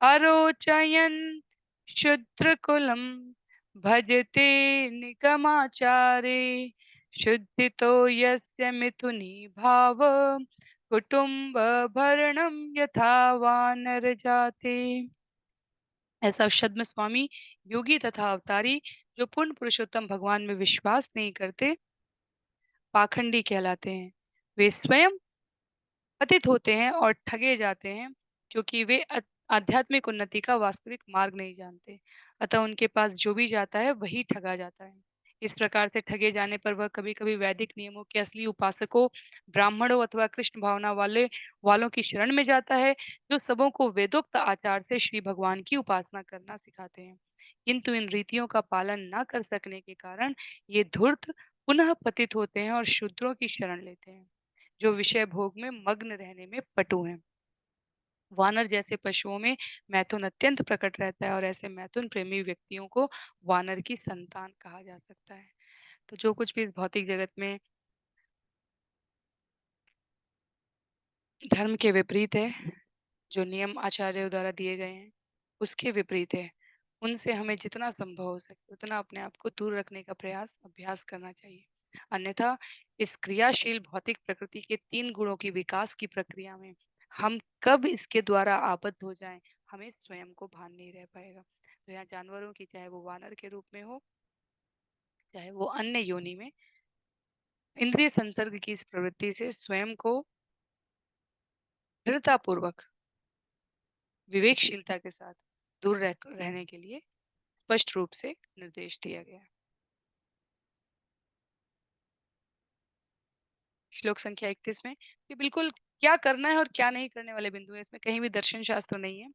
अरोचयन् शूद्रकुलं भजते निगमाचारे शुद्धितो यस्य मिथुनी भाव कुटुंब भरणम यथा वानर जाते। ऐसा छद्म स्वामी योगी तथा अवतारी जो पूर्ण पुरुषोत्तम भगवान में विश्वास नहीं करते पाखंडी कहलाते हैं। वे स्वयं पतित होते हैं और ठगे जाते हैं क्योंकि वे आध्यात्मिक उन्नति का वास्तविक मार्ग नहीं जानते। अतः उनके पास जो भी जाता है वही ठगा जाता है। इस प्रकार से ठगे जाने पर वह कभी कभी वैदिक नियमों के असली उपासकों ब्राह्मणों अथवा कृष्ण भावना वालों की शरण में जाता है जो सबों को वेदोक्त आचार से श्री भगवान की उपासना करना सिखाते हैं। किंतु इन रीतियों का पालन न कर सकने के कारण ये धूर्त पुनः पतित होते हैं और शूद्रों की शरण लेते हैं जो विषय भोग में मग्न रहने में पटु हैं। वानर जैसे पशुओं में मैथुन अत्यंत प्रकट रहता है और ऐसे मैथुन प्रेमी व्यक्तियों को वानर की संतान कहा जा सकता है। तो जो कुछ भी इस भौतिक जगत में धर्म के विपरीत है, जो नियम आचार्यों द्वारा दिए गए हैं, उसके विपरीत है। उनसे हमें जितना संभव हो सके उतना अपने आप को दूर रखने का प्रयास, अभ्यास करना चाहिए। अन्यथा इस क्रियाशील भौतिक प्रकृति के 3 गुणों की विकास की प्रक्रिया में हम कब इसके द्वारा आबद्ध हो जाएँ, हमें स्वयं को भान नहीं रह पाएगा। तो यहाँ जानवरों की, चाहे वो वानर के रूप में हो, चाहे वो अन्य योनि में, इंद्रिय संसर्ग की इस प्रवृत्ति से स्वयं को दृढ़तापूर्वक, विवेकशीलता के साथ दूर रहने के लिए स्पष्ट रूप से निर्देश दिया गया है। श्लोक संख्या 31 में ये बिल्कुल क्या करना है और क्या नहीं करने वाले बिंदु हैं। इसमें कहीं भी दर्शन शास्त्र नहीं है।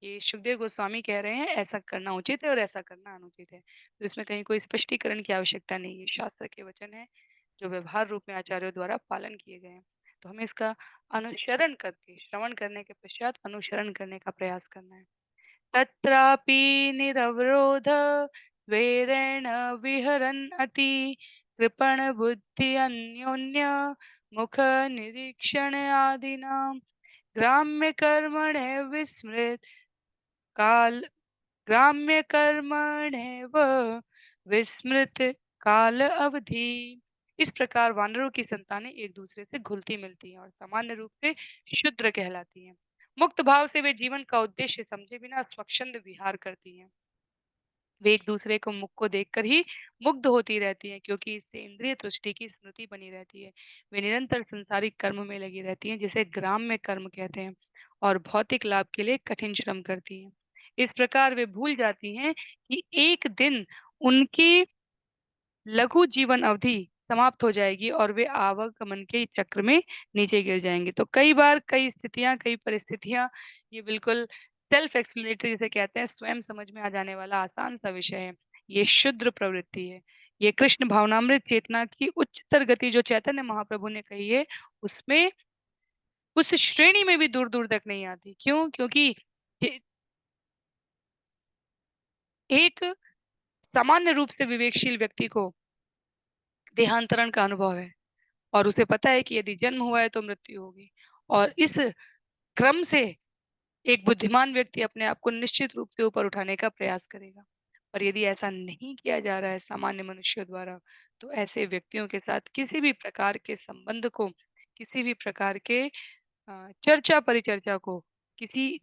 ये सुखदेव गोस्वामी कह रहे हैं ऐसा करना उचित है और ऐसा करना अनुचित है। तो इसमें कहीं कोई स्पष्टीकरण की आवश्यकता नहीं है। शास्त्र के वचन है जो व्यवहार रूप में आचार्यों द्वारा पालन किए गए हैं। तो हमें इसका अनुसरण करके, श्रवण करने के पश्चात अनुसरण करने का प्रयास करना है। तत्रापि निरवरोध द्वैरेण विहरन् अति कृपणबुद्धि अन्योन्य मुख निरीक्षण आदिना ग्राम्य कर्मणे विस्मृत काल ग्राम्य कर्मणेव विस्मृत काल अवधि। इस प्रकार वानरों की संतानें एक दूसरे से घुलती मिलती हैं और सामान्य रूप से शूद्र कहलाती हैं। मुक्त भाव से वे जीवन का उद्देश्य समझे बिना स्वच्छंद विहार करती हैं। वे एक दूसरे को मुख को देखकर ही मुग्ध होती रहती हैं क्योंकि इससे इंद्रिय तुष्टि की स्मृति बनी रहती है। वे निरंतर संसारिक कर्म में लगी रहती हैं जिसे ग्राम्य कर्म कहते हैं और भौतिक लाभ के लिए कठिन श्रम करती हैं। इस प्रकार वे भूल जाती हैं कि एक दिन उनकी लघु जीवन अवधि समाप्त हो जाएगी और वे आवागमन के चक्र में नीचे गिर जाएँगे। तो कई बार कई स्थितियाँ, कई परिस्थितियाँ, ये बिल्कुल सेल्फ एक्सप्लेनेटरी जिसे कहते हैं, स्वयं समझ में आ जाने वाला आसान-सा विषय है। ये क्षुद्र प्रवृत्ति है। ये कृष्ण भावनामृत चेतना की उच्चतर गति जो चैतन्य महाप्रभु ने कही है, उसमें उस श्रेणी में भी दूर-दूर तक नहीं आती। क्यों? क्योंकि ये एक सामान्य रूप से विवेकशील व्यक्ति को देहांतरण का अनुभव है। और उसे पता है कि यदि जन्म हुआ है तो मृत्यु होगी और इस क्रम से एक बुद्धिमान व्यक्ति अपने आप को निश्चित रूप से ऊपर उठाने का प्रयास करेगा। और यदि ऐसा नहीं किया जा रहा है सामान्य मनुष्यों द्वारा, तो ऐसे व्यक्तियों के साथ किसी भी प्रकार के संबंध को, किसी भी प्रकार के चर्चा परिचर्चा को, किसी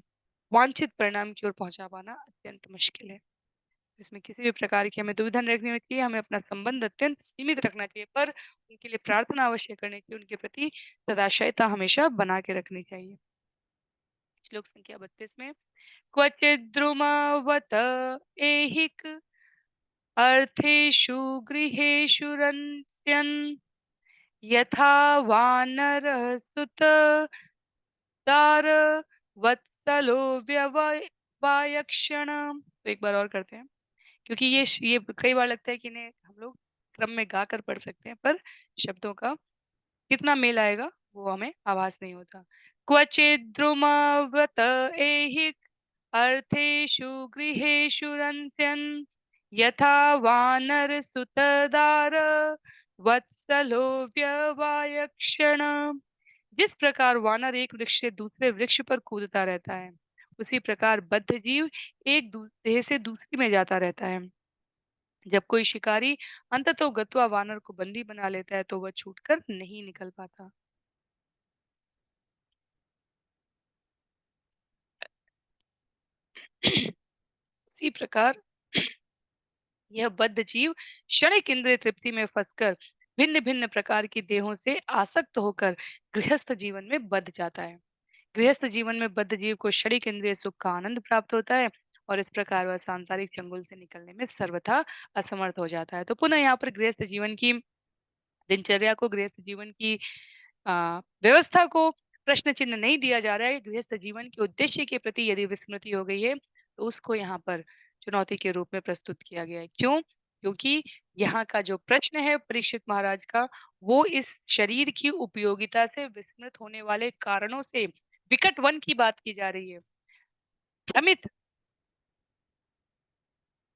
वांछित परिणाम की ओर पहुंचा पाना अत्यंत मुश्किल है। इसमें किसी भी प्रकार की हमें दुविधा नहीं रखनी चाहिए, हमें अपना संबंध अत्यंत सीमित रखना चाहिए, पर उनके लिए प्रार्थना अवश्य करनी चाहिए, उनके प्रति सदाशयता हमेशा बना के रखनी चाहिए। श्लोक संख्या 32 में क्वचिद् द्रुमवत ऐहिक अर्थेषु गृहेषु रन्स्यन् यथा वानरः सुतदार वत्सलो व्यवायक्षण। तो एक बार और करते हैं। क्योंकि ये कई बार लगता है कि इन्हें हम लोग क्रम में गाकर पढ़ सकते हैं, पर शब्दों का कितना मेल आएगा वो हमें आभास नहीं होता। क्वचिद् द्रुमवत ऐहिक अर्थेषु गृहेषु रन्स्यन् यथा वानरसुतदार वत्सलो व्यवायक्षण। जिस प्रकार वानर एक वृक्ष से दूसरे वृक्ष पर कूदता रहता है, उसी प्रकार बद्ध जीव एक देह से दूसरी में जाता रहता है। जब कोई शिकारी अंततोगत्वा वानर को बंदी बना लेता है तो वह छूटकर नहीं निकल पाता। इसी प्रकार यह बद्ध जीव क्षणिक इंद्रिय तृप्ति में फंसकर भिन्न भिन्न प्रकार की देहों से आसक्त होकर गृहस्थ जीवन में बद्ध जाता है। गृहस्थ जीवन में बद्ध जीव को क्षणिक इंद्रिय सुख का आनंद प्राप्त होता है और इस प्रकार वह सांसारिक चंगुल से निकलने में सर्वथा असमर्थ हो जाता है। तो पुनः यहाँ पर गृहस्थ जीवन की दिनचर्या को, गृहस्थ जीवन की व्यवस्था को प्रश्न चिन्ह नहीं दिया जा रहा है। गृहस्थ जीवन के उद्देश्य के प्रति यदि विस्मृति हो गई है, तो उसको यहाँ पर चुनौती के रूप में प्रस्तुत किया गया है। क्यों? क्योंकि यहाँ का जो प्रश्न है परीक्षित महाराज का, वो इस शरीर की उपयोगिता से विस्मृत होने वाले कारणों से विकट वन की बात की जा रही है। भ्रमित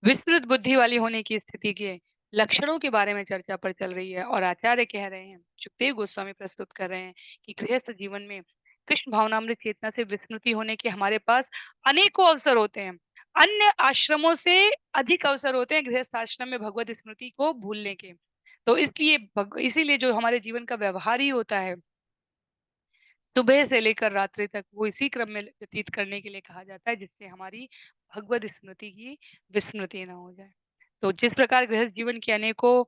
विस्तृत बुद्धि वाली होने की स्थिति के लक्षणों के बारे में चर्चा पर चल रही है और आचार्य कह रहे हैं, सुखदेव गोस्वामी प्रस्तुत कर रहे हैं कि गृहस्थ जीवन में कृष्ण भावनामृत चेतना से विस्मृति होने के हमारे पास अनेकों अवसर होते हैं। अन्य आश्रमों से अधिक अवसर होते हैं गृहस्थ आश्रम में भगवत स्मृति को भूलने के। तो इसलिए इसीलिए जो हमारे जीवन का व्यवहार ही होता है, सुबह से लेकर रात्रि तक वो इसी क्रम में व्यतीत करने के लिए कहा जाता है, जिससे हमारी भगवत स्मृति की विस्मृति ना हो जाए। तो जिस प्रकार गृहस्थ जीवन के अनेकों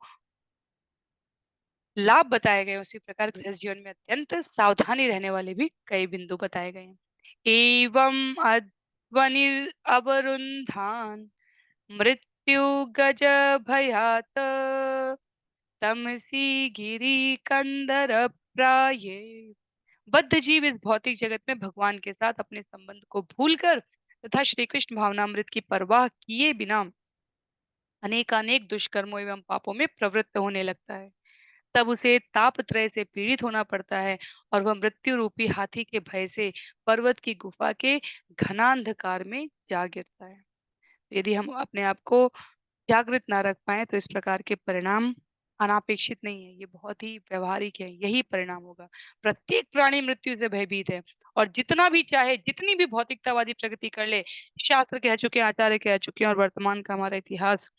लाभ बताए गए, उसी प्रकार गृहस्थ जीवन में अत्यंत सावधानी रहने वाले भी कई बिंदु बताए गए हैं। एवं अध्वनिर अवरुन्धान मृत्यु गज भयात तमसी गिरी कंदर प्राये। बद्ध जीव इस भौतिक जगत में भगवान के साथ अपने संबंध को भूलकर तथा श्री कृष्ण भावनामृत की परवाह किए बिना अनेकानेक दुष्कर्मों एवं पापों में प्रवृत्त होने लगता है। तब उसे तापत्रय से पीड़ित होना पड़ता है और वह मृत्यु रूपी हाथी के भय से पर्वत की गुफा के घनांधकार में जा गिरता है। यदि हम अपने आप को जागृत ना रख पाए तो इस प्रकार के परिणाम अनापेक्षित नहीं है, ये बहुत ही व्यवहारिक है, यही परिणाम होगा। प्रत्येक प्राणी मृत्यु से भयभीत है और जितना भी चाहे, जितनी भी भौतिकतावादी प्रगति कर ले, शास्त्र कह चुके हैं, आचार्य कह चुके हैं और वर्तमान का हमारा इतिहास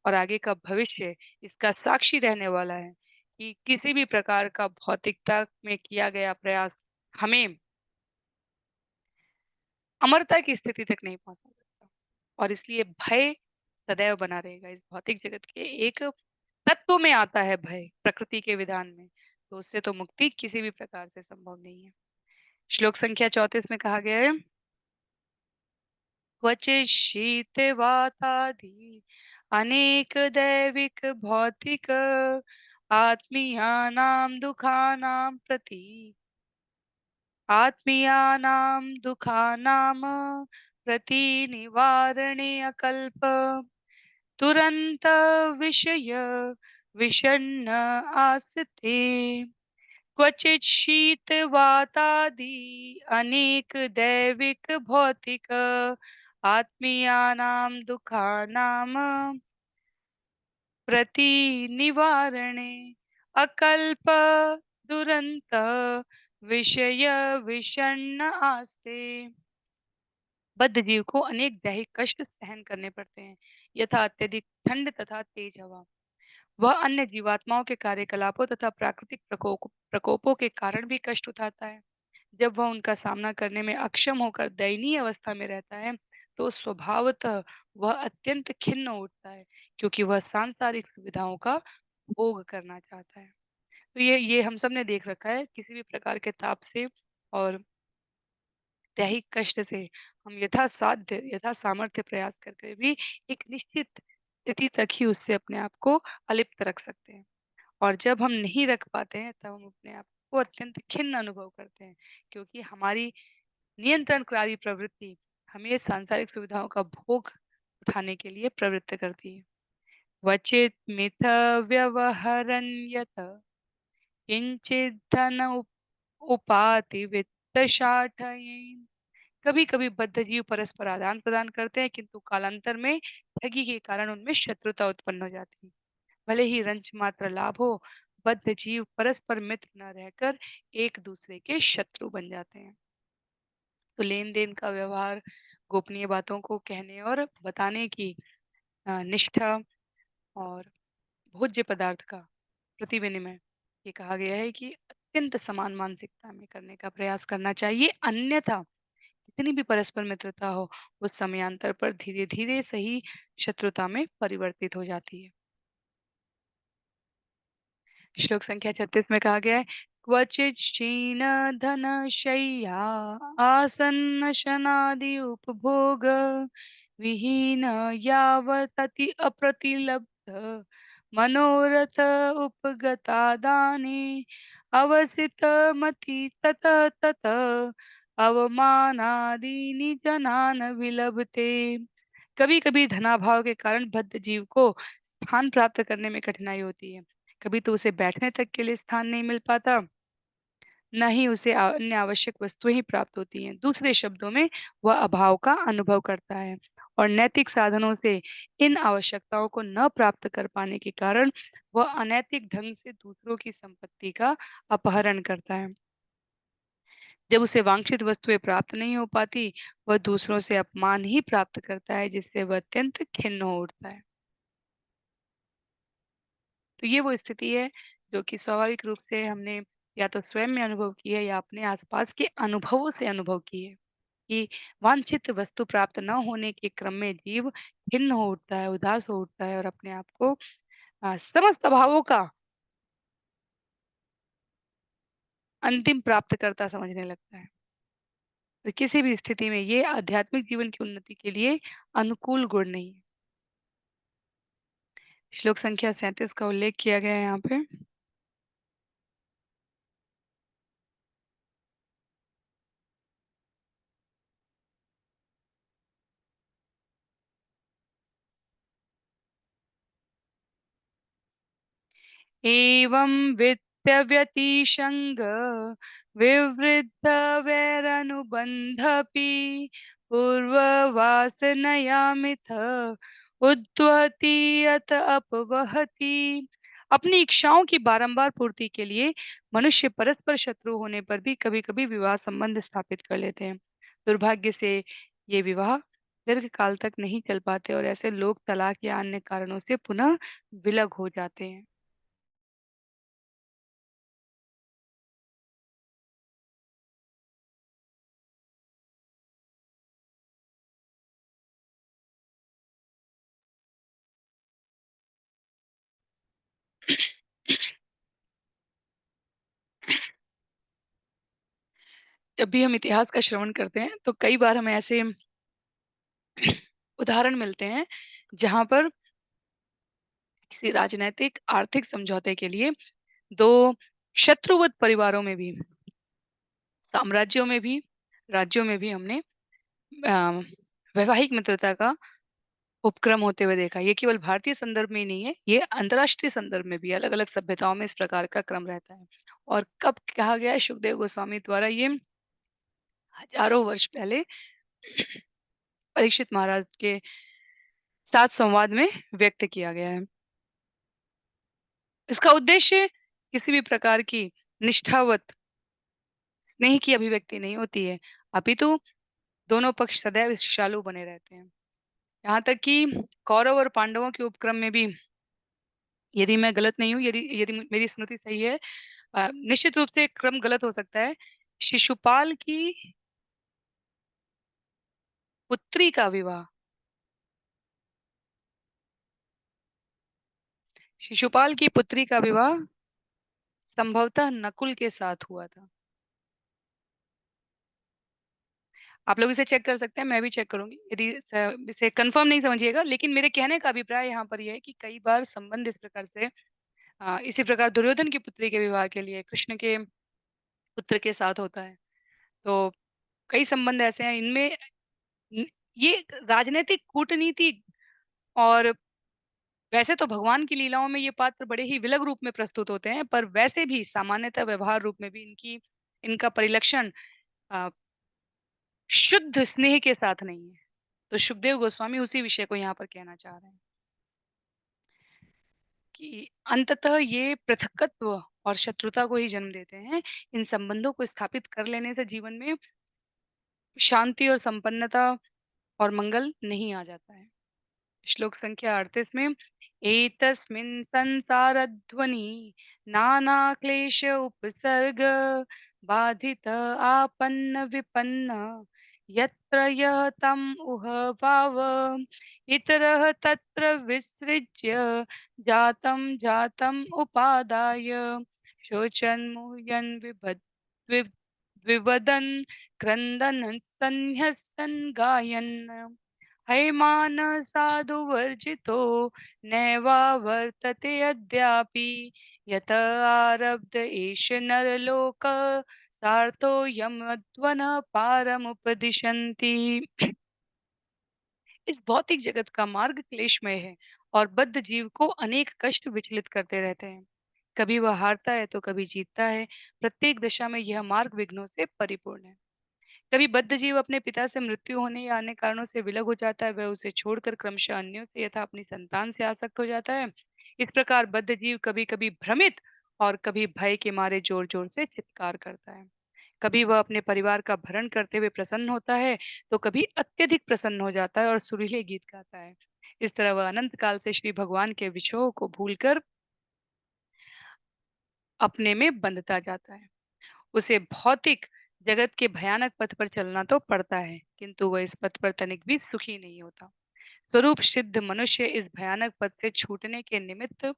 और आगे का भविष्य इसका साक्षी रहने वाला है कि किसी भी प्रकार का भौतिकता में किया गया प्रयास हमें अमरता की स्थिति तक नहीं पहुंचा सकता। और इसलिए भय सदैव बना रहेगा। इस भौतिक जगत के एक तत्व में आता है भय, प्रकृति के विधान में, तो उससे तो मुक्ति किसी भी प्रकार से संभव नहीं है। श्लोक संख्या 34 में कहा गया है, क्वचित शीत वातादि अनेक दैविक भौतिक आत्मीयानां दुखानां प्रति आत्मीयानां दुखानां प्रति निवारणे अकल्प तुरंत विषय विषण्ण आस्ते क्वचित शीत वातादि अनेक दैविक भौतिक आत्मीयानां दुखानां प्रति निवारणे अकल्प दुरंत विषय विषण्ण आस्ते। बद्ध जीव को अनेक दैहिक कष्ट सहन करने पड़ते हैं, यथा अत्यधिक ठंड तथा तेज हवा। वह अन्य जीवात्माओं के कार्यकलापों तथा प्राकृतिक प्रकोपों के कारण भी कष्ट उठाता है। जब वह उनका सामना करने में अक्षम होकर दयनीय अवस्था में रहता है, तो स्वभावतः वह अत्यंत खिन्न उठता है, क्योंकि वह सांसारिक सुविधाओं का भोग करना चाहता है। तो ये हम सब ने देख रखा है, किसी भी प्रकार के ताप से और दैहिक कष्ट से हम यथासाध्य यथा सामर्थ्य प्रयास करके भी एक निश्चित स्थिति तक ही उससे अपने आप को अलिप्त रख सकते हैं। और जब हम नहीं रख पाते हैं, तब हम अपने आप को अत्यंत खिन्न अनुभव करते हैं, क्योंकि हमारी नियंत्रणकारी प्रवृत्ति हमें सांसारिक सुविधाओं का भोग उठाने के लिए प्रवृत्त करती है। वचित मिथ व्यवहरन यत किंचित धन उपाति वित्त शाठयेन। कभी कभी बद्ध जीव परस्पर आदान प्रदान करते हैं, किंतु कालांतर में ठगी के कारण उनमें शत्रुता उत्पन्न हो जाती है। भले ही रंच मात्र लाभ हो, बद्ध जीव परस्पर मित्र न रहकर एक दूसरे के शत्रु बन जाते हैं। तो लेन देन का व्यवहार, गोपनीय बातों को कहने और बताने की निष्ठा और भोज्य पदार्थ का प्रति विनिमय, ये कहा गया है कि अत्यंत समान मानसिकता में करने का प्रयास करना चाहिए, अन्यथा कितनी भी परस्पर मित्रता हो, उस समयांतर पर धीरे धीरे सही शत्रुता में परिवर्तित हो जाती है। श्लोक संख्या 36 में कहा गया है, क्वचित क्षीण धन शय्या आसन्न शनादि उपभोग विहीन यावतति अप्रतिलब्ध मनोरथ उपगता दाने अवसित मति तत तत अवमानादीनि जनान विलभते। कभी कभी धनाभाव के कारण बद्ध जीव को स्थान प्राप्त करने में कठिनाई होती है। कभी तो उसे बैठने तक के लिए स्थान नहीं मिल पाता, न ही उसे अन्य आवश्यक वस्तुएं ही प्राप्त होती हैं। दूसरे शब्दों में वह अभाव का अनुभव करता है और नैतिक साधनों से इन आवश्यकताओं को न प्राप्त कर पाने के कारण वह अनैतिक ढंग से दूसरों की संपत्ति का अपहरण करता है। जब उसे वांछित वस्तुएं प्राप्त नहीं हो पाती, वह दूसरों से अपमान ही प्राप्त करता है, जिससे वह अत्यंत खिन्न हो उठता है। तो ये वो स्थिति है जो कि स्वाभाविक रूप से हमने या तो स्वयं में अनुभव की है या अपने आसपास के अनुभवों से अनुभव की है कि वांछित वस्तु प्राप्त न होने के क्रम में जीव खिन्न हो उठता है, उदास हो उठता है और अपने आप को समस्त अभावों का अंतिम प्राप्तकर्ता समझने लगता है। तो किसी भी स्थिति में ये आध्यात्मिक जीवन की उन्नति के लिए अनुकूल गुण नहीं है। श्लोक संख्या 37 का उल्लेख किया गया है यहाँ पे। एवं वित्तव्यतिशङ्ग विवृद्धवैरनुबन्धपि पूर्ववासनया मिथ उद्वहति अत अपवहति। अपनी इच्छाओं की बारंबार पूर्ति के लिए मनुष्य परस्पर शत्रु होने पर भी कभी-कभी विवाह संबंध स्थापित कर लेते हैं। दुर्भाग्य से ये विवाह दीर्घ काल तक नहीं चल पाते और ऐसे लोग तलाक या अन्य कारणों से पुनः विलग हो जाते हैं। जब भी हम इतिहास का श्रवण करते हैं तो कई बार हमें ऐसे उदाहरण मिलते हैं जहां पर किसी राजनीतिक आर्थिक समझौते के लिए दो शत्रुवत परिवारों में भी, साम्राज्यों में भी, राज्यों में भी हमने अ, वैवाहिक मित्रता का उपक्रम होते हुए देखा। ये केवल भारतीय संदर्भ में ही नहीं है, ये अंतर्राष्ट्रीय संदर्भ में भी अलग अलग सभ्यताओं में इस प्रकार का क्रम रहता है। और कब कहा गया है सुखदेव गोस्वामी द्वारा, ये हजारों वर्ष पहले परीक्षित महाराज के साथ संवाद में व्यक्त किया गया है। इसका उद्देश्य किसी भी प्रकार की निष्ठावत स्नेह की अभिव्यक्ति नहीं होती है, अपितु दोनों पक्ष सदैव ईर्ष्यालु बने रहते हैं। यहाँ तक कि कौरव और पांडवों के उपक्रम में भी, यदि मैं गलत नहीं हूँ, यदि यदि मेरी स्मृति सही है, निश्चित रूप से क्रम गलत हो सकता है। शिशुपाल की पुत्री का विवाह, शिशुपाल की पुत्री का विवाह संभवतः नकुल के साथ हुआ था। आप लोग इसे चेक कर सकते हैं, मैं भी चेक करूँगी। यदि इसे कन्फर्म नहीं समझिएगा, लेकिन मेरे कहने का अभिप्राय यहाँ पर ये है कि कई बार संबंध इस प्रकार से इसी प्रकार दुर्योधन की पुत्री के विवाह के लिए कृष्ण के पुत्र के साथ होता है। तो कई संबंध ऐसे हैं, इनमें न ये एक राजनैतिक कूटनीति, और वैसे तो भगवान की लीलाओं में ये पात्र बड़े ही विलग रूप में प्रस्तुत होते हैं, पर वैसे भी सामान्यतः व्यवहार रूप में भी इनका परिलक्षण अ, शुद्ध स्नेह के साथ नहीं है। तो सुखदेव गोस्वामी उसी विषय को यहाँ पर कहना चाह रहे हैं कि अंततः ये पृथकत्व और शत्रुता को ही जन्म देते हैं। इन संबंधों को स्थापित कर लेने से जीवन में शांति और संपन्नता और मंगल नहीं आ जाता है। श्लोक संख्या 38 में, एतस्मिन् संसारध्वनि नाना क्लेश उपसर्ग बाधित आपन्न विपन्न यत्र यः तम् उह भाव इतरः तत्र विसृज्य जातं जातं उपादाय शोचन् मुह्यन् विवदन् क्रन्दन् सन्न्यस्तन् गायन् हैमान साधु वर्जितो नैवावर्तते अद्यापि यत आरब्ध एष नरलोक सार्थो यमध्वनः पारमुपदिशन्ति। इस भौतिक जगत का मार्ग क्लेशमय है और बद्ध जीव को अनेक कष्ट विचलित करते रहते हैं। कभी वह हारता है तो कभी जीतता है। प्रत्येक दशा में यह मार्ग विघ्नों से परिपूर्ण है। कभी बद्ध जीव अपने पिता से मृत्यु होने या अन्य कारणों से विलग हो जाता है, वह उसे छोड़कर क्रमशः अन्यों से यथा अपनी संतान से आसक्त हो जाता है। इस प्रकार बद्ध जीव कभी कभी भ्रमित और कभी भय के मारे जोर जोर से चित्कार करता है। कभी वह अपने परिवार का भरण करते हुए प्रसन्न होता है, तो कभी अत्यधिक प्रसन्न हो जाता है और सुरीले गीत गाता है। इस तरह वह अनंत काल से श्री भगवान के विषयों को भूलकर अपने में बंधता जाता है। उसे भौतिक जगत के भयानक पथ पर चलना तो पड़ता है, किंतु वह इस पथ पर तनिक भी सुखी नहीं होता। स्वरूप सिद्ध मनुष्य इस भयानक पथ से छूटने के निमित्त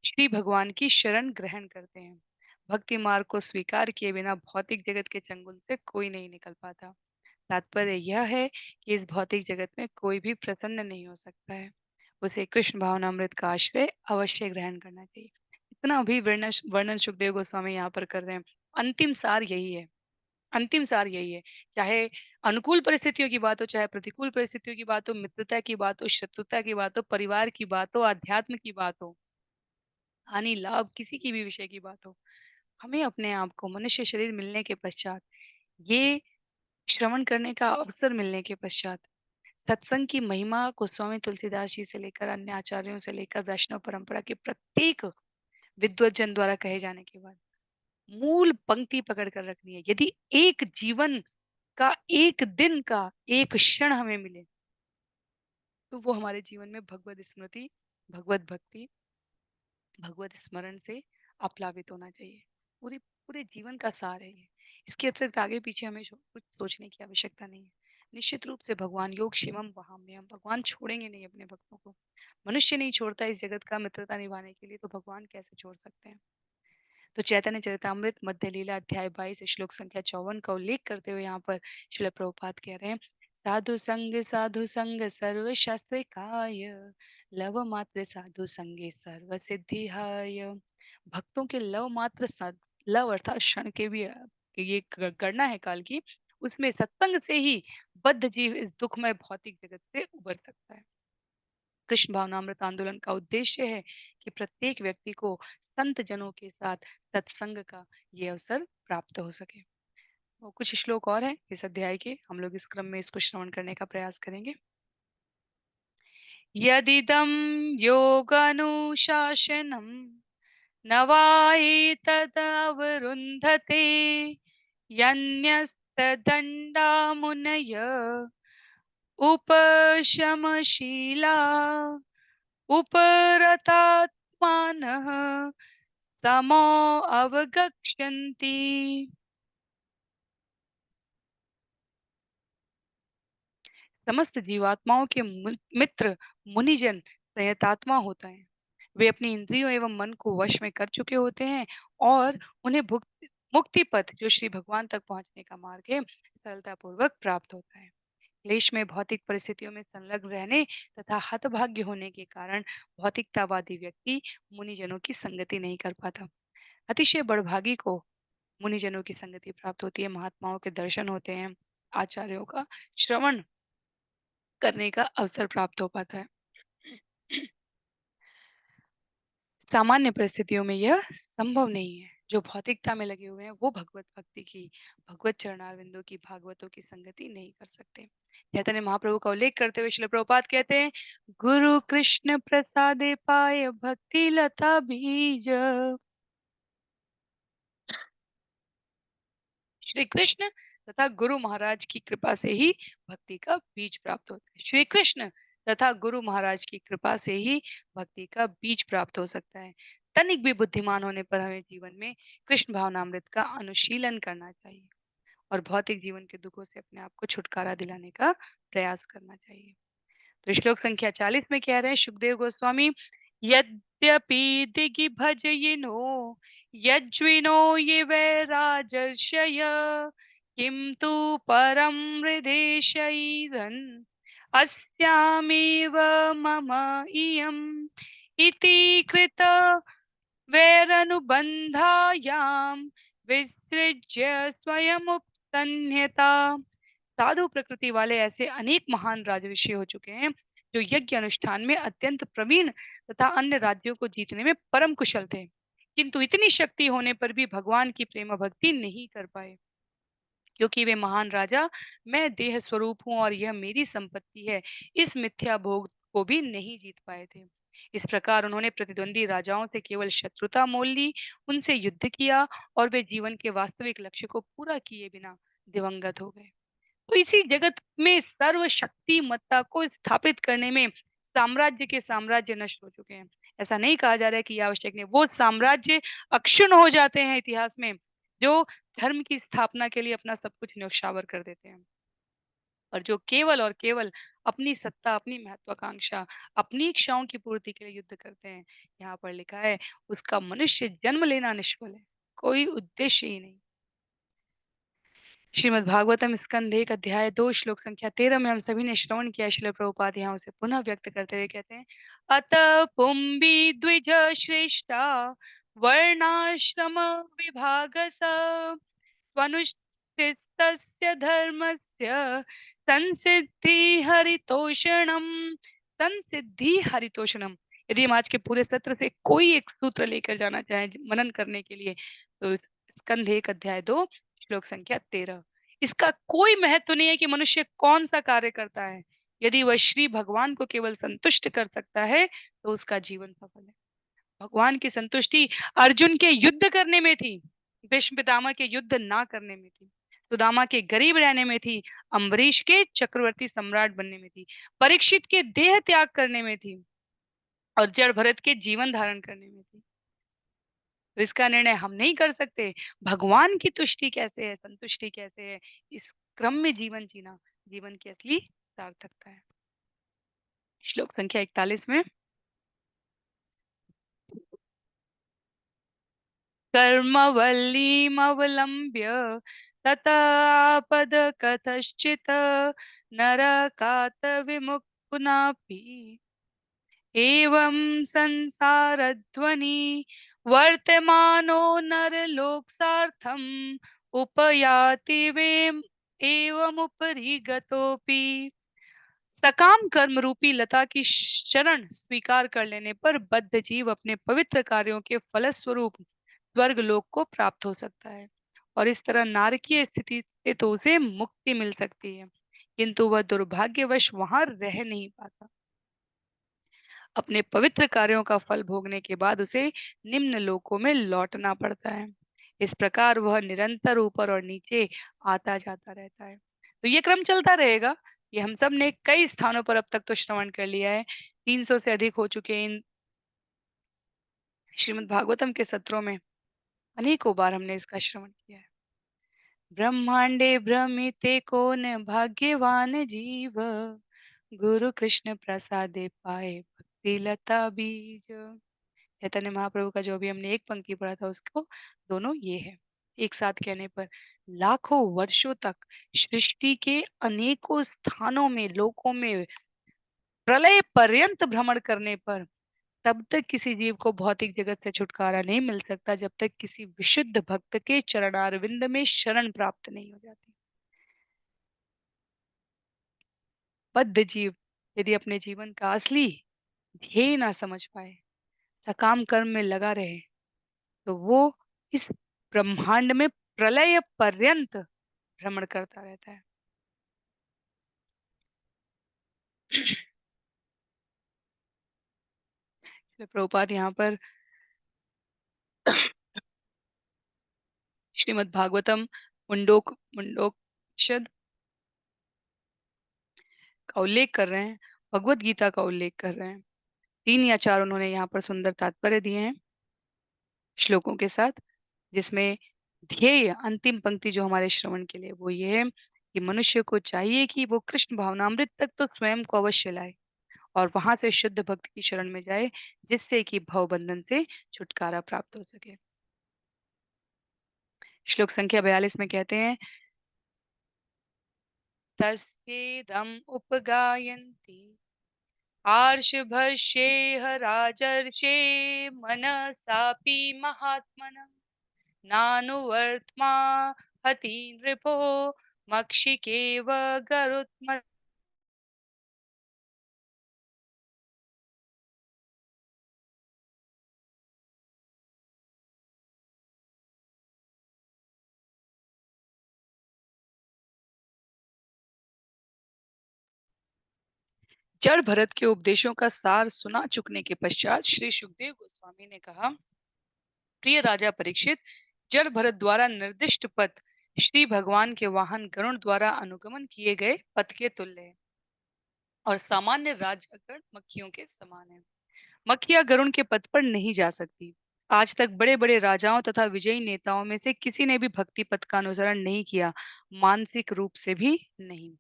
श्री भगवान की शरण ग्रहण करते हैं। भक्ति मार्ग को स्वीकार किए बिना भौतिक जगत के चंगुल से कोई नहीं निकल पाता। तात्पर्य यह है कि इस भौतिक जगत में कोई भी प्रसन्न नहीं हो सकता है। उसे कृष्ण भावनामृत का आश्रय अवश्य ग्रहण करना चाहिए। इतना भी वर्णन वर्णन सुखदेव गोस्वामी यहाँ पर कर रहे हैं। अंतिम सार यही है। अंतिम सार यही है। चाहे अनुकूल परिस्थितियों की बात हो, चाहे प्रतिकूल परिस्थितियों की बात हो, मित्रता की बात हो, शत्रुता की बात हो, परिवार की बात हो, अध्यात्म की बात हो, हानि लाभ किसी की भी विषय की बात हो, हमें अपने आप को मनुष्य शरीर मिलने के पश्चात, ये श्रवण करने का अवसर मिलने के पश्चात, सत्संग की महिमा को स्वामी तुलसीदास जी से लेकर अन्य आचार्यों से लेकर वैष्णव परंपरा के प्रत्येक विद्वज्जन द्वारा कहे जाने के बाद मूल पंक्ति पकड़ कर रखनी है। यदि एक जीवन का, एक दिन का, एक क्षण हमें मिले, तो वो हमारे जीवन में भगवत स्मृति, भगवत भक्ति, भगवत स्मरण से आप्लावित होना चाहिए। पूरे पूरे जीवन का सार है ये। इसके अतिरिक्त आगे पीछे हमें कुछ सोचने की आवश्यकता नहीं है। निश्चित रूप से भगवान योग शिवम वहाम्यहम, भगवान छोड़ेंगे नहीं अपने भक्तों को। मनुष्य नहीं छोड़ता इस जगत का मित्रता निभाने के लिए, तो भगवान कैसे छोड़ सकते हैं। तो चैतन्य चरितामृत मध्य लीला अध्याय 22 श्लोक संख्या 54 का उल्लेख करते हुए यहाँ पर श्रील प्रभुपाद कह रहे हैं, साधु संग सर्व शास्त्र काय, लव मात्र साधु संगे सर्व सिद्धि हाय। भक्तों के लव मात्र लव अर्थात क्षण के भी ये गणना है काल की, उसमें सत्संग से ही बद्ध जीव इस दुखमय भौतिक जगत से उबर सकता है। कृष्ण भावनामृत आंदोलन का उद्देश्य है कि प्रत्येक व्यक्ति को संत जनों के साथ सत्संग का ये अवसर प्राप्त हो सके। और कुछ श्लोक और हैं इस अध्याय के, हम लोग इस क्रम में इसको श्रवण करने का प्रयास करेंगे। यदिदं योगानुशासनम् न वा एतदवरुन्धते, यन्यस्तदण्डा मुनय उपशमशीला उपरतात्मानः समो अवगच्छन्ति। समस्त जीवात्माओं के मित्र मुनिजन संयतात्मा होता है। वे अपनी इंद्रियों एवं मन को वश में कर चुके होते हैं और उन्हें मुक्ति पथ जो श्री भगवान तक पहुंचने का मार्ग है सरलता पूर्वक प्राप्त होता है। क्लेश में भौतिक परिस्थितियों में संलग्न रहने तथा हतभाग्य होने के कारण भौतिकतावादी व्यक्ति मुनिजनों की संगति नहीं कर पाता। अतिशय बड़भागी को मुनिजनों की संगति प्राप्त होती है, महात्माओं के दर्शन होते हैं, आचार्यों का श्रवण करने का अवसर प्राप्त हो पाता है। सामान्य परिस्थितियों में यह संभव नहीं है। जो भौतिकता में लगे हुए हैं वो भगवत भक्ति की, भगवत चरणारविंदों की, भागवतों की संगति नहीं कर सकते। चैतन्य महाप्रभु का उल्लेख करते हुए श्रील प्रभुपाद कहते हैं, गुरु कृष्ण प्रसादे पाय भक्ति लता बीज। श्री कृष्ण तथा गुरु महाराज की कृपा से ही भक्ति का बीज प्राप्त होता है। श्री कृष्ण तथा गुरु महाराज की कृपा से ही भक्ति का बीज प्राप्त हो सकता है। तनिक भी बुद्धिमान होने पर हमें जीवन में कृष्ण भावनामृत का अनुशीलन करना चाहिए और भौतिक जीवन के दुखों से अपने आप को छुटकारा दिलाने का प्रयास करना चाहिए। तो श्लोक संख्या 40 में कह रहे हैं सुखदेव गोस्वामी, यद्यपि दिगि भजयिनो यज्विनो ये वैराजर्षय, किम तु परम हृदेशैरन् अस्यामेव मम इयम् इति कृत वैरनुबंधायाम विसृज्य स्वयमुपसंहता। साधु प्रकृति वाले ऐसे अनेक महान राजऋषि हो चुके हैं जो यज्ञ अनुष्ठान में अत्यंत प्रवीण तथा अन्य राज्यों को जीतने में परम कुशल थे, किंतु इतनी शक्ति होने पर भी भगवान की प्रेम भक्ति नहीं कर पाए, क्योंकि वे महान राजा, मैं देह स्वरूप हूँ और यह मेरी संपत्ति है, इस मिथ्या भोग को भी नहीं जीत पाए थे। इस प्रकार उन्होंने प्रतिद्वंदी राजाओं से केवल शत्रुता मोल ली, उनसे युद्ध किया और वे जीवन के वास्तविक लक्ष्य को पूरा किए बिना दिवंगत हो गए। तो इसी जगत में सर्वशक्तिमत्ता को स्थापित करने में साम्राज्य के साम्राज्य नष्ट हो चुके हैं। ऐसा नहीं कहा जा रहा है कि ये आवश्यक नहीं, वो साम्राज्य अक्षुण्ण हो जाते हैं इतिहास में, जो धर्म की स्थापना के लिए अपना सब कुछ न्यौछावर कर देते हैं। और जो केवल और केवल अपनी सत्ता, अपनी महत्वाकांक्षा, अपनी इच्छाओं की पूर्ति के लिए युद्ध करते हैं। यहाँ पर लिखा है, उसका मनुष्य जन्म लेना निष्फल है, कोई उद्देश्य ही नहीं। श्रीमद् भागवतम स्कंद 1 अध्याय 2 श्लोक संख्या 13 में हम सभी ने श्रवण किया। श्रील प्रभुपाद यहाँ उसे पुनः व्यक्त करते हुए कहते हैं, अतः पुंबी द्विज श्रेष्ठा वर्णाश्रम विभाग स्वनुष्ठितस्य धर्मस्य संसिद्धि हरितोषणम। संसिद्धि हरितोषणम। यदि हम आज के पूरे सत्र से कोई एक सूत्र लेकर जाना चाहें मनन करने के लिए, तो स्कंध 1 अध्याय 2 श्लोक संख्या 13। इसका कोई महत्व नहीं है कि मनुष्य कौन सा कार्य करता है, यदि वह श्री भगवान को केवल संतुष्ट कर सकता है तो उसका जीवन सफल है। भगवान की संतुष्टि अर्जुन के युद्ध करने में थी, भीष्म पितामह के युद्ध ना करने में थी, सुदामा के गरीब रहने में थी, अम्बरीश के चक्रवर्ती सम्राट बनने में थी, परीक्षित के देह त्याग करने में थी और जड़ भरत के जीवन धारण करने में थी। तो इसका निर्णय हम नहीं कर सकते। भगवान की तुष्टि कैसे है, संतुष्टि कैसे है, इस क्रम में जीवन जीना जीवन की असली सार्थकता है। श्लोक संख्या 41 में, कर्मवल्लीमवलम्ब्य ततापदकथश्चित् नरकात् विमुक्तुनापि एवं संसारध्वनि वर्तमानो नरलोकसार्थम् उपयाति वेम एवमुपरि गतोपि। सकाम कर्म रूपी लता की शरण स्वीकार कर लेने पर बद्ध जीव अपने पवित्र कार्यों के फलस्वरूप स्वर्ग लोक को प्राप्त हो सकता है और इस तरह नारकीय स्थिति से तो उसे मुक्ति मिल सकती है, किंतु वह दुर्भाग्यवश वहां रह नहीं पाता। अपने पवित्र कार्यों का फल भोगने के बाद उसे निम्न लोकों में लौटना पड़ता है। इस प्रकार वह निरंतर ऊपर और नीचे आता जाता रहता है। तो ये क्रम चलता रहेगा। ये हम सब ने कई स्थानों पर अब तक तो श्रवण कर लिया है। 300 से अधिक हो चुके हैं इन श्रीमद् भागवतम के सत्रों में। अनेकों बार हमने इसका श्रवण किया है। ब्रह्मांडे भ्रमिते को न भाग्यवान जीव, गुरु कृष्ण प्रसादे पाए भक्ति लता बीज। चैतन्य महाप्रभु का जो अभी हमने एक पंक्ति पढ़ा था, उसको दोनों ये है। एक साथ कहने पर लाखों वर्षों तक सृष्टि के अनेकों स्थानों में, लोकों में प्रलय पर्यंत भ्रमण करने पर तब तक किसी जीव को भौतिक जगत से छुटकारा नहीं मिल सकता, जब तक किसी विशुद्ध भक्त के चरणारविंद में शरण प्राप्त नहीं हो जाती। बद्ध जीव यदि अपने जीवन का असली ध्येय ना समझ पाए, सकाम कर्म में लगा रहे, तो वो इस ब्रह्मांड में प्रलय पर्यंत भ्रमण करता रहता है। इसलिए प्रभुपाद यहाँ पर श्रीमद् भागवतम मुंडोपनिषद का उल्लेख कर रहे हैं, भगवत गीता का उल्लेख कर रहे हैं। 3 या 4 उन्होंने यहाँ पर सुंदर तात्पर्य दिए हैं श्लोकों के साथ, जिसमें ध्येय अंतिम पंक्ति जो हमारे श्रवण के लिए वो ये है कि मनुष्य को चाहिए कि वो कृष्ण भावनामृत तक तो स्वयं को अवश्य लाए और वहां से शुद्ध भक्त की शरण में जाए, जिससे कि भव बंधन से छुटकारा प्राप्त हो सके। श्लोक संख्या 42 में कहते हैं, तस्येदम् उपगायन्ति आर्षभस्येह राजर्षे मनसापि महात्मनः नानुवर्त्मा हति नृपो मक्षिकेव गरुत्म। जड़ भरत के उपदेशों का सार सुना चुकने के पश्चात श्री सुखदेव गोस्वामी ने कहा, प्रिय राजा परीक्षित, जड़ भरत द्वारा निर्दिष्ट पथ श्री भगवान के वाहन गरुण द्वारा अनुगमन किए गए पथ के तुल्य है और सामान्य राजगण मक्खियों के समान है। मक्खियां गरुण के पथ पर नहीं जा सकती। आज तक बड़े बड़े राजाओं तथा विजयी नेताओं में से किसी ने भी भक्ति पथ का अनुसरण नहीं किया, मानसिक रूप से भी नहीं।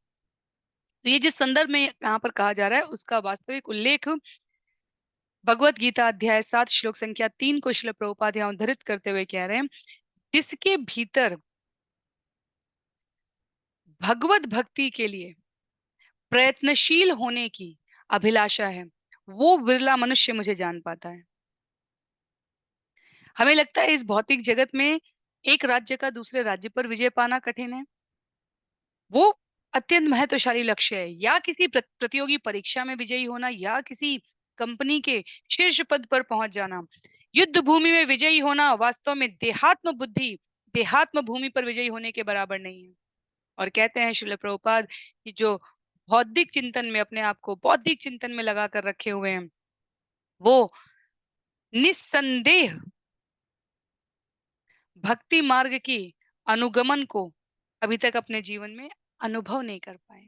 तो ये जिस संदर्भ में यहाँ पर कहा जा रहा है उसका वास्तविक उल्लेख भगवत गीता अध्याय 7 श्लोक संख्या 3 को श्रील प्रभुपाद यहाँ उद्धृत करते हुए कह रहे हैं, जिसके भीतर भगवत भक्ति के लिए प्रयत्नशील होने की अभिलाषा है, वो विरला मनुष्य मुझे जान पाता है। हमें लगता है इस भौतिक जगत में एक राज्य का दूसरे राज्य पर विजय पाना कठिन है। वो अत्यंत महत्वशाली लक्ष्य है, या किसी प्रतियोगी परीक्षा में विजयी होना, या किसी कंपनी के शीर्ष पद पर पहुंच जाना। युद्ध भूमि में विजयी होना वास्तव में देहात्म बुद्धि, देहात्म भूमि पर विजयी होने के बराबर नहीं है। और कहते हैं श्रील प्रभुपाद कि जो बौद्धिक चिंतन में अपने आप को बौद्धिक चिंतन में लगा कर रखे हुए हैं, वो निस्संदेह भक्ति मार्ग की अनुगमन को अभी तक अपने जीवन में अनुभव नहीं कर पाए।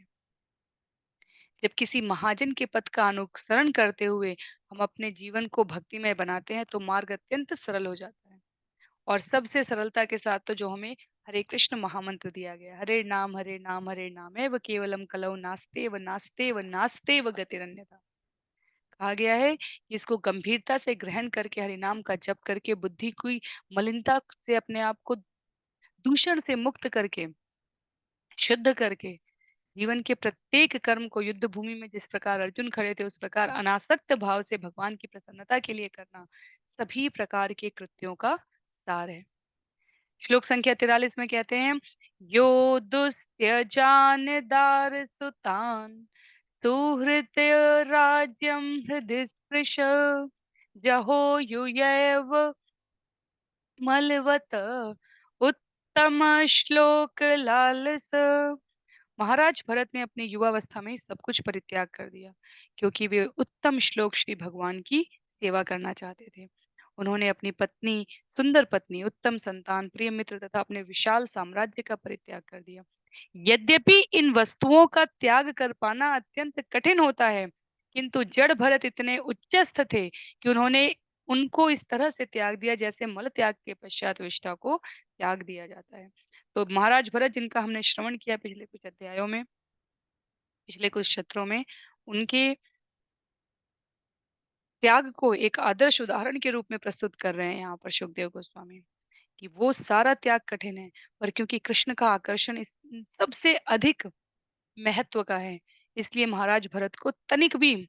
जब किसी महाजन के पथ का अनुसरण करते हुए हम अपने जीवन को भक्तिमय बनाते हैं तो मार्ग अत्यंत सरल हो जाता है। और सबसे सरलता के साथ तो जो हमें हरे कृष्ण महामंत्र दिया गया, हरे नाम है व केवलम कलौ नास्ते व नास्ते व नास्ते व गतिरन्यथा। कहा गया है कि इसको गंभीरता से ग्रहण करके हरि नाम का जप करके बुद्धि की मलिनता से अपने आप को दूषण से मुक्त करके शुद्ध करके जीवन के प्रत्येक कर्म को युद्ध भूमि में जिस प्रकार अर्जुन खड़े थे उस प्रकार अनासक्त भाव से भगवान की प्रसन्नता के लिए करना सभी प्रकार के कृत्यों का सार है। श्लोक संख्या 43 में कहते हैं, यो दुस्त्यजान दार सुतान सुहृदय राज्यम हृदय स्पृश जहो युयैव मलवत उत्तम श्लोक लालस। महाराज भरत ने अपनी युवावस्था में सब कुछ परित्याग कर दिया क्योंकि वे उत्तम श्लोक श्री भगवान की सेवा करना चाहते थे। उन्होंने अपनी पत्नी, सुंदर पत्नी, उत्तम संतान, प्रिय मित्र तथा अपने विशाल साम्राज्य का परित्याग कर दिया। यद्यपि इन वस्तुओं का त्याग कर पाना अत्यंत कठिन होता है, किंतु जड़ भरत इतने उच्चस्थ थे कि उन्होंने उनको इस तरह से त्याग दिया जैसे मल त्याग के पश्चात विष्ठा को त्याग दिया जाता है। तो महाराज भरत जिनका हमने श्रवण किया पिछले कुछ अध्यायों में, पिछले कुछ सत्रों में, उनके त्याग को एक आदर्श उदाहरण के रूप में प्रस्तुत कर रहे हैं यहाँ पर सुखदेव गोस्वामी, कि वो सारा त्याग कठिन है, पर क्योंकि कृष्ण का आकर्षण इस सबसे अधिक महत्व का है, इसलिए महाराज भरत को तनिक भी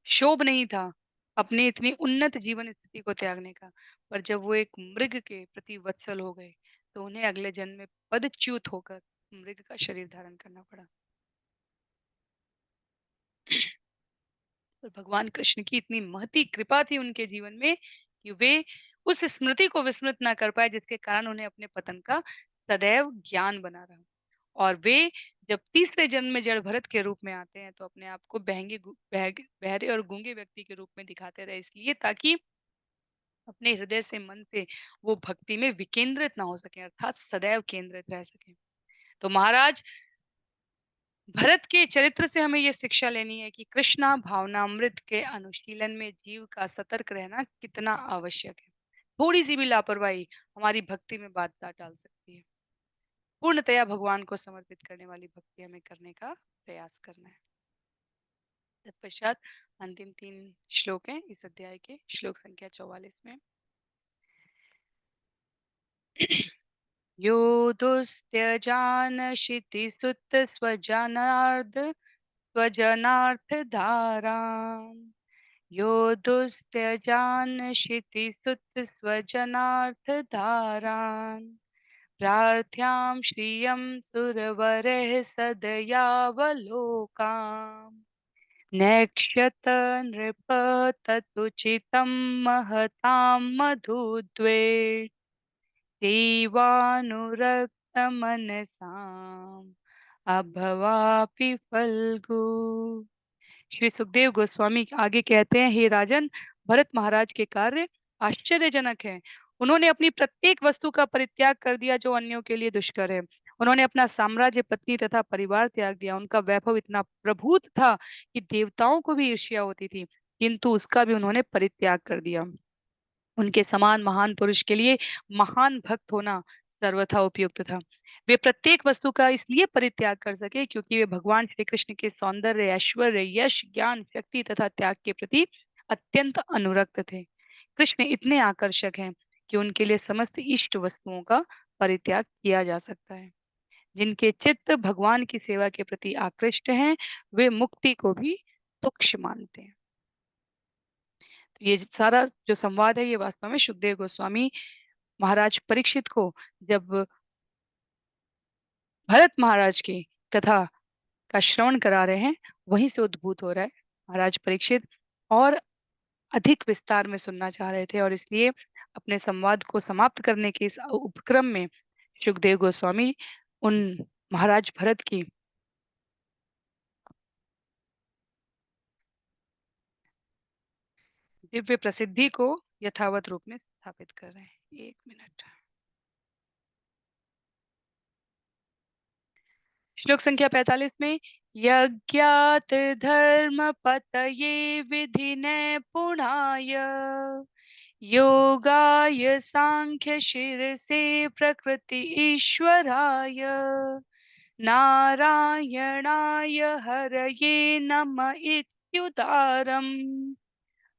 शोभ नहीं था अपनी इतनी उन्नत जीवन स्थिति को त्यागने का। पर जब वो एक मृग के प्रति वत्सल हो गए तो उन्हें अगले जन्म में पदच्युत होकर मृग का शरीर धारण करना पड़ा। और भगवान कृष्ण की इतनी महती कृपा थी उनके जीवन में कि वे उस स्मृति को विस्मृत ना कर पाए जिसके कारण उन्हें अपने पतन का सदैव ज्ञान बना रहा। और वे जब तीसरे जन्म में जड़ भरत के रूप में आते हैं तो अपने आप को बहरे और गूंगे व्यक्ति के रूप में दिखाते रहे, इसलिए ताकि अपने हृदय से, मन से वो भक्ति में विकेंद्रित ना हो सके, अर्थात सदैव केंद्रित रह सके। तो महाराज भरत के चरित्र से हमें ये शिक्षा लेनी है कि कृष्णा भावनामृत के अनुशीलन में जीव का सतर्क रहना कितना आवश्यक है। थोड़ी सी भी लापरवाही हमारी भक्ति में बाधा डाल सकती है। पूर्णतया भगवान को समर्पित करने वाली भक्ति हमें करने का प्रयास करना है। तत्पश्चात अंतिम 3 श्लोक हैं इस अध्याय के, श्लोक संख्या 44 में। यो दुस्त्यजान क्षिति सुत स्वजनार्थ धारा, यो दुस्त्यजान क्षिति सुत स्वजनार्थ धारान् प्रार्थ्यां श्रियं सुरवरः सदयावलोकाम् नेक्ष्यत नृप ततुचितं महतां मधुद्वे सेवानुरक्तमनसाम् अभवापि फल्गु। श्री सुखदेव गोस्वामी आगे कहते हैं, हे राजन, भरत महाराज के कार्य आश्चर्यजनक हैं। उन्होंने अपनी प्रत्येक वस्तु का परित्याग कर दिया जो अन्यों के लिए दुष्कर है। उन्होंने अपना साम्राज्य, पत्नी तथा परिवार त्याग दिया। उनका वैभव इतना प्रभुत था कि देवताओं को भी ईर्ष्या होती थी, किंतु उसका भी उन्होंने परित्याग कर दिया। उनके समान महान पुरुष के लिए महान भक्त होना सर्वथा उपयुक्त था। वे प्रत्येक वस्तु का इसलिए परित्याग कर सके क्योंकि वे भगवान श्री कृष्ण के सौंदर्य, ऐश्वर्य, यश, ज्ञान, शक्ति तथा त्याग के प्रति अत्यंत अनुरक्त थे। कृष्ण इतने आकर्षक हैं कि उनके लिए समस्त इष्ट वस्तुओं का परित्याग किया जा सकता है। जिनके चित्त भगवान की सेवा के प्रति आकृष्ट हैं, वे मुक्ति को भी तुच्छ मानते हैं। तो ये सारा जो संवाद है, ये वास्तव में सुखदेव गोस्वामी महाराज परीक्षित को जब भरत महाराज की कथा का श्रवण करा रहे हैं, वहीं से उद्भूत हो रहा है। महाराज परीक्षित और अधिक विस्तार में सुनना चाह रहे थे, और इसलिए अपने संवाद को समाप्त करने के इस उपक्रम में सुखदेव गोस्वामी उन महाराज भरत की दिव्य प्रसिद्धि को यथावत रूप में स्थापित कर रहे हैं। एक मिनट। श्लोक संख्या 45 में, यज्ञात धर्म पतये विधि पुणाय योगाय सांख्य शिरसे प्रकृति ईश्वराय नारायणाय हरये नम इत्युदारम्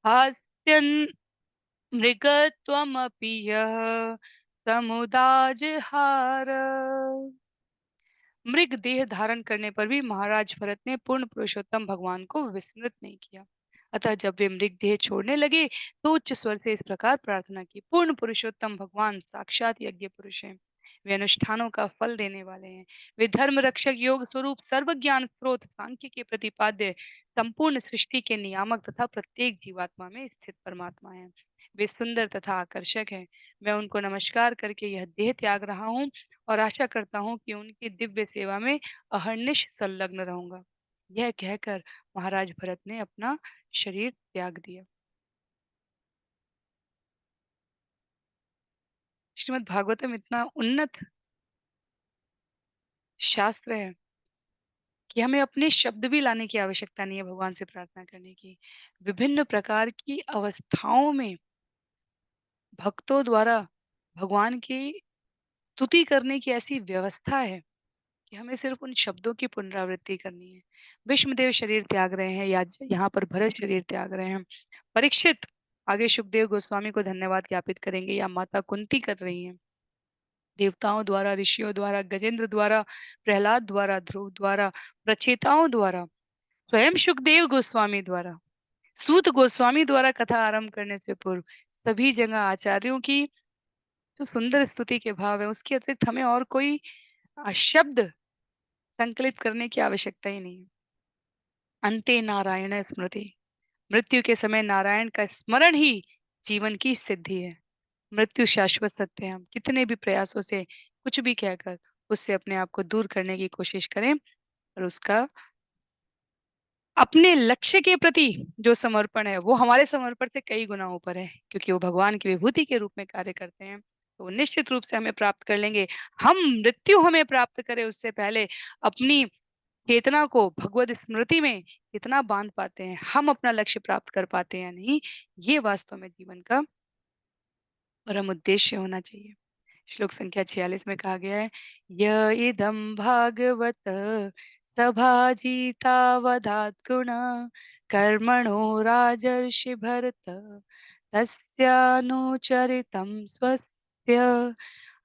हास्यन् मृगत्वमपि यः समुदाजहार। मृग देह धारण करने पर भी महाराज भरत ने पूर्ण पुरुषोत्तम भगवान को विस्मृत नहीं किया। अतः जब वे मृग देह छोड़ने लगे तो उच्च स्वर से इस प्रकार प्रार्थना की, पूर्ण पुरुषोत्तम भगवान साक्षात यज्ञ पुरुष हैं। वे अनुष्ठानों का फल देने वाले हैं। वे धर्म रक्षक, योग स्वरूप, सर्व ज्ञान स्रोत, सांख्य के प्रतिपाद्य, संपूर्ण सृष्टि के नियामक तथा प्रत्येक जीवात्मा में स्थित परमात्मा हैं। वे सुंदर तथा आकर्षक हैं। मैं उनको नमस्कार करके यह देह त्याग रहा हूँ और आशा करता हूँ कि उनकी दिव्य सेवा में अहर्निश संलग्न रहूंगा। यह कहकर महाराज भरत ने अपना शरीर त्याग दिया। श्रीमद् भागवतम इतना उन्नत शास्त्र है कि हमें अपने शब्द भी लाने की आवश्यकता नहीं है भगवान से प्रार्थना करने की। विभिन्न प्रकार की अवस्थाओं में भक्तों द्वारा भगवान की स्तुति करने की ऐसी व्यवस्था है कि हमें सिर्फ उन शब्दों की पुनरावृत्ति करनी है। भीष्मदेव शरीर त्याग रहे हैं, या यहाँ पर भरत शरीर त्याग रहे हैं। परीक्षित आगे सुखदेव गोस्वामी को धन्यवाद ज्ञापित करेंगे, या माता कुंती कर रही हैं। देवताओं द्वारा, ऋषियों द्वारा, गजेंद्र द्वारा, प्रहलाद द्वारा, ध्रुव द्वारा, प्रचेताओं द्वारा, स्वयं सुखदेव गोस्वामी द्वारा, सूत गोस्वामी द्वारा कथा आरंभ करने से पूर्व सभी जगह आचार्यों की जो सुंदर स्तुति के भाव है, उसके अतिरिक्त हमें और कोई शब्द संकलित करने की आवश्यकता ही नहीं है। अंते नारायण स्मृति, मृत्यु के समय नारायण का स्मरण ही जीवन की सिद्धि है। मृत्यु शाश्वत सत्य है। हम कितने भी प्रयासों से कुछ भी कहकर उससे अपने आप को दूर करने की कोशिश करें, और उसका अपने लक्ष्य के प्रति जो समर्पण है वो हमारे समर्पण से कई गुना ऊपर है, क्योंकि वो भगवान की विभूति के रूप में कार्य करते हैं। तो वो निश्चित रूप से हमें प्राप्त कर लेंगे। हम मृत्यु हमें प्राप्त करे उससे पहले अपनी चेतना को भगवत स्मृति में कितना बांध पाते हैं, हम अपना लक्ष्य प्राप्त कर पाते हैं या नहीं, ये वास्तव में जीवन का परम उद्देश्य होना चाहिए। श्लोक संख्या 46 में कहा गया है, य इदं भागवत सभाजितावदात् गुण कर्मणो राजर्षि भरत तस्यानुचरितं स्वस्य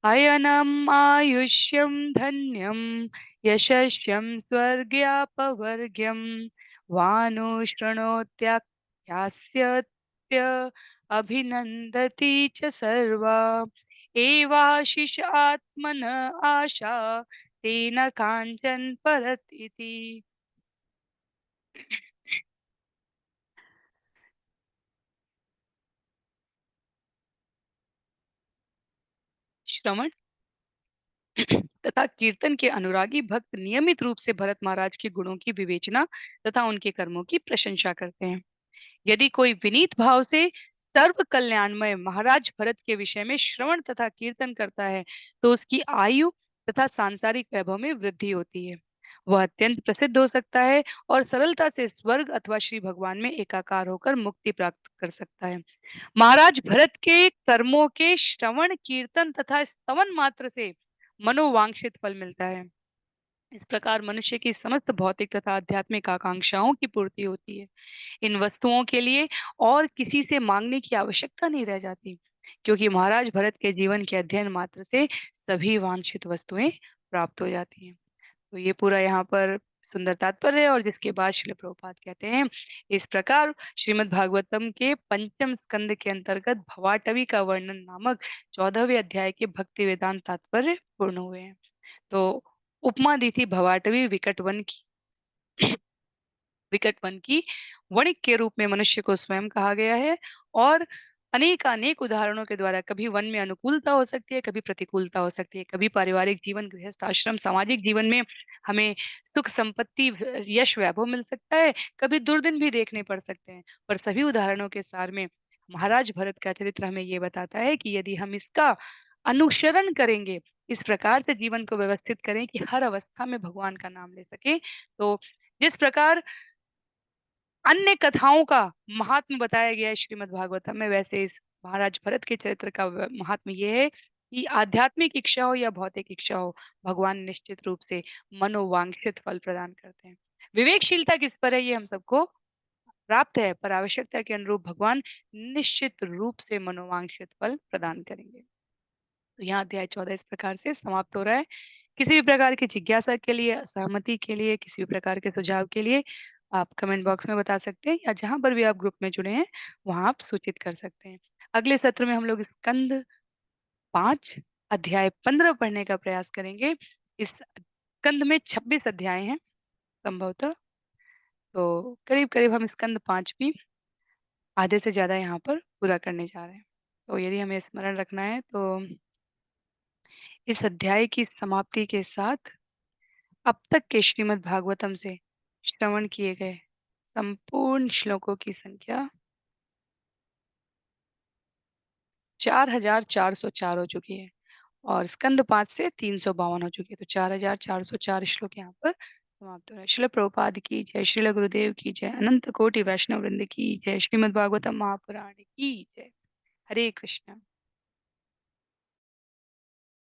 अयनम् आयुष्यं धन्यं यशस्यं स्वर्ग्यापवर्ग्यं वानो शृणोत्याख्यास्यत्य अभिनन्दति च सर्वा एवाशिष आत्मन आशा तेन कांचन परत इति। श्रवण तथा कीर्तन के अनुरागी भक्त नियमित रूप से भरत महाराज के गुणों की विवेचना तथा उनके कर्मों की प्रशंसा करते हैं। यदि कोई विनीत भाव से सर्व कल्याणमय महाराज भरत के विषय में श्रवण तथा कीर्तन करता है, तो उसकी आयु तथा सांसारिक वैभव में वृद्धि होती है। वह अत्यंत प्रसिद्ध हो सकता है और सरलता से स्वर्ग अथवा श्री भगवान में एकाकार होकर मुक्ति प्राप्त कर सकता है। महाराज भरत के कर्मों के श्रवण कीर्तन तथा स्तवन मात्र से मनोवांछित फल मिलता है। इस प्रकार मनुष्य की समस्त भौतिक तथा आध्यात्मिक आकांक्षाओं की पूर्ति होती है। इन वस्तुओं के लिए और किसी से मांगने की आवश्यकता नहीं रह जाती, क्योंकि महाराज भरत के जीवन के अध्ययन मात्र से सभी वांछित वस्तुएं प्राप्त हो जाती हैं। तो ये पूरा यहाँ पर सुंदर तात्पर्य है, और जिसके बाद श्रील प्रभुपाद कहते हैं, इस प्रकार श्रीमद् भागवतम के पंचम स्कंद के अंतर्गत भवाटवी का वर्णन नामक 14वें अध्याय के भक्ति वेदांत तात्पर्य पूर्ण हुए हैं। तो उपमा दी थी भवाटवी विकट वन की। विकट वन की वणिक के रूप में मनुष्य को स्वयं कहा गया है, और अनेक उदाहरणों के द्वारा कभी वन में अनुकूलता हो सकती है, कभी प्रतिकूलता हो सकती है, कभी पारिवारिक जीवन, गृहस्थ आश्रम, सामाजिक जीवन में हमें सुख संपत्ति यश वैभव मिल सकता है, कभी दुर्दिन भी देखने पड़ सकते हैं। पर सभी उदाहरणों के सार में महाराज भरत का चरित्र हमें ये बताता है कि यदि हम इसका अनुसरण करेंगे, इस प्रकार से जीवन को व्यवस्थित करें कि हर अवस्था में भगवान का नाम ले सके, तो जिस प्रकार अन्य कथाओं का महात्म बताया गया है श्रीमद् भागवतम में, वैसे इस महाराज भरत के चरित्र का महात्म ये है कि आध्यात्मिक इच्छा हो या भौतिक इच्छा हो, भगवान निश्चित रूप से मनोवांछित फल प्रदान करते हैं। विवेकशीलता किस पर है, ये हम सबको प्राप्त है, पर आवश्यकता के अनुरूप भगवान निश्चित रूप से मनोवांछित फल प्रदान करेंगे। तो यहाँ अध्याय 14 इस प्रकार से समाप्त हो रहा है। किसी भी प्रकार की जिज्ञासा के लिए, असहमति के लिए, किसी भी प्रकार के सुझाव के लिए आप कमेंट बॉक्स में बता सकते हैं, या जहां पर भी आप ग्रुप में जुड़े हैं वहां आप सूचित कर सकते हैं। अगले सत्र में हम लोग स्कंद 5 अध्याय 15 पढ़ने का प्रयास करेंगे। इस स्कंद में 26 अध्याय हैं संभवतः, तो करीब करीब हम स्कंद 5 भी आधे से ज्यादा यहाँ पर पूरा करने जा रहे हैं। तो यदि हमें स्मरण रखना है, तो इस अध्याय की समाप्ति के साथ अब तक के श्रीमद् भागवतम से श्रवण किए गए संपूर्ण श्लोकों की संख्या 4404 हो चुकी है, और स्कंद 5 से 352 हो चुकी है। तो 4404 श्लोक यहाँ पर समाप्त हो रहा है। श्रील प्रभुपाद की जय, श्रील गुरुदेव की जय, अनंत कोटि वैष्णव वृंद की जय, श्रीमद् भागवतम महापुराण की जय। हरे कृष्ण।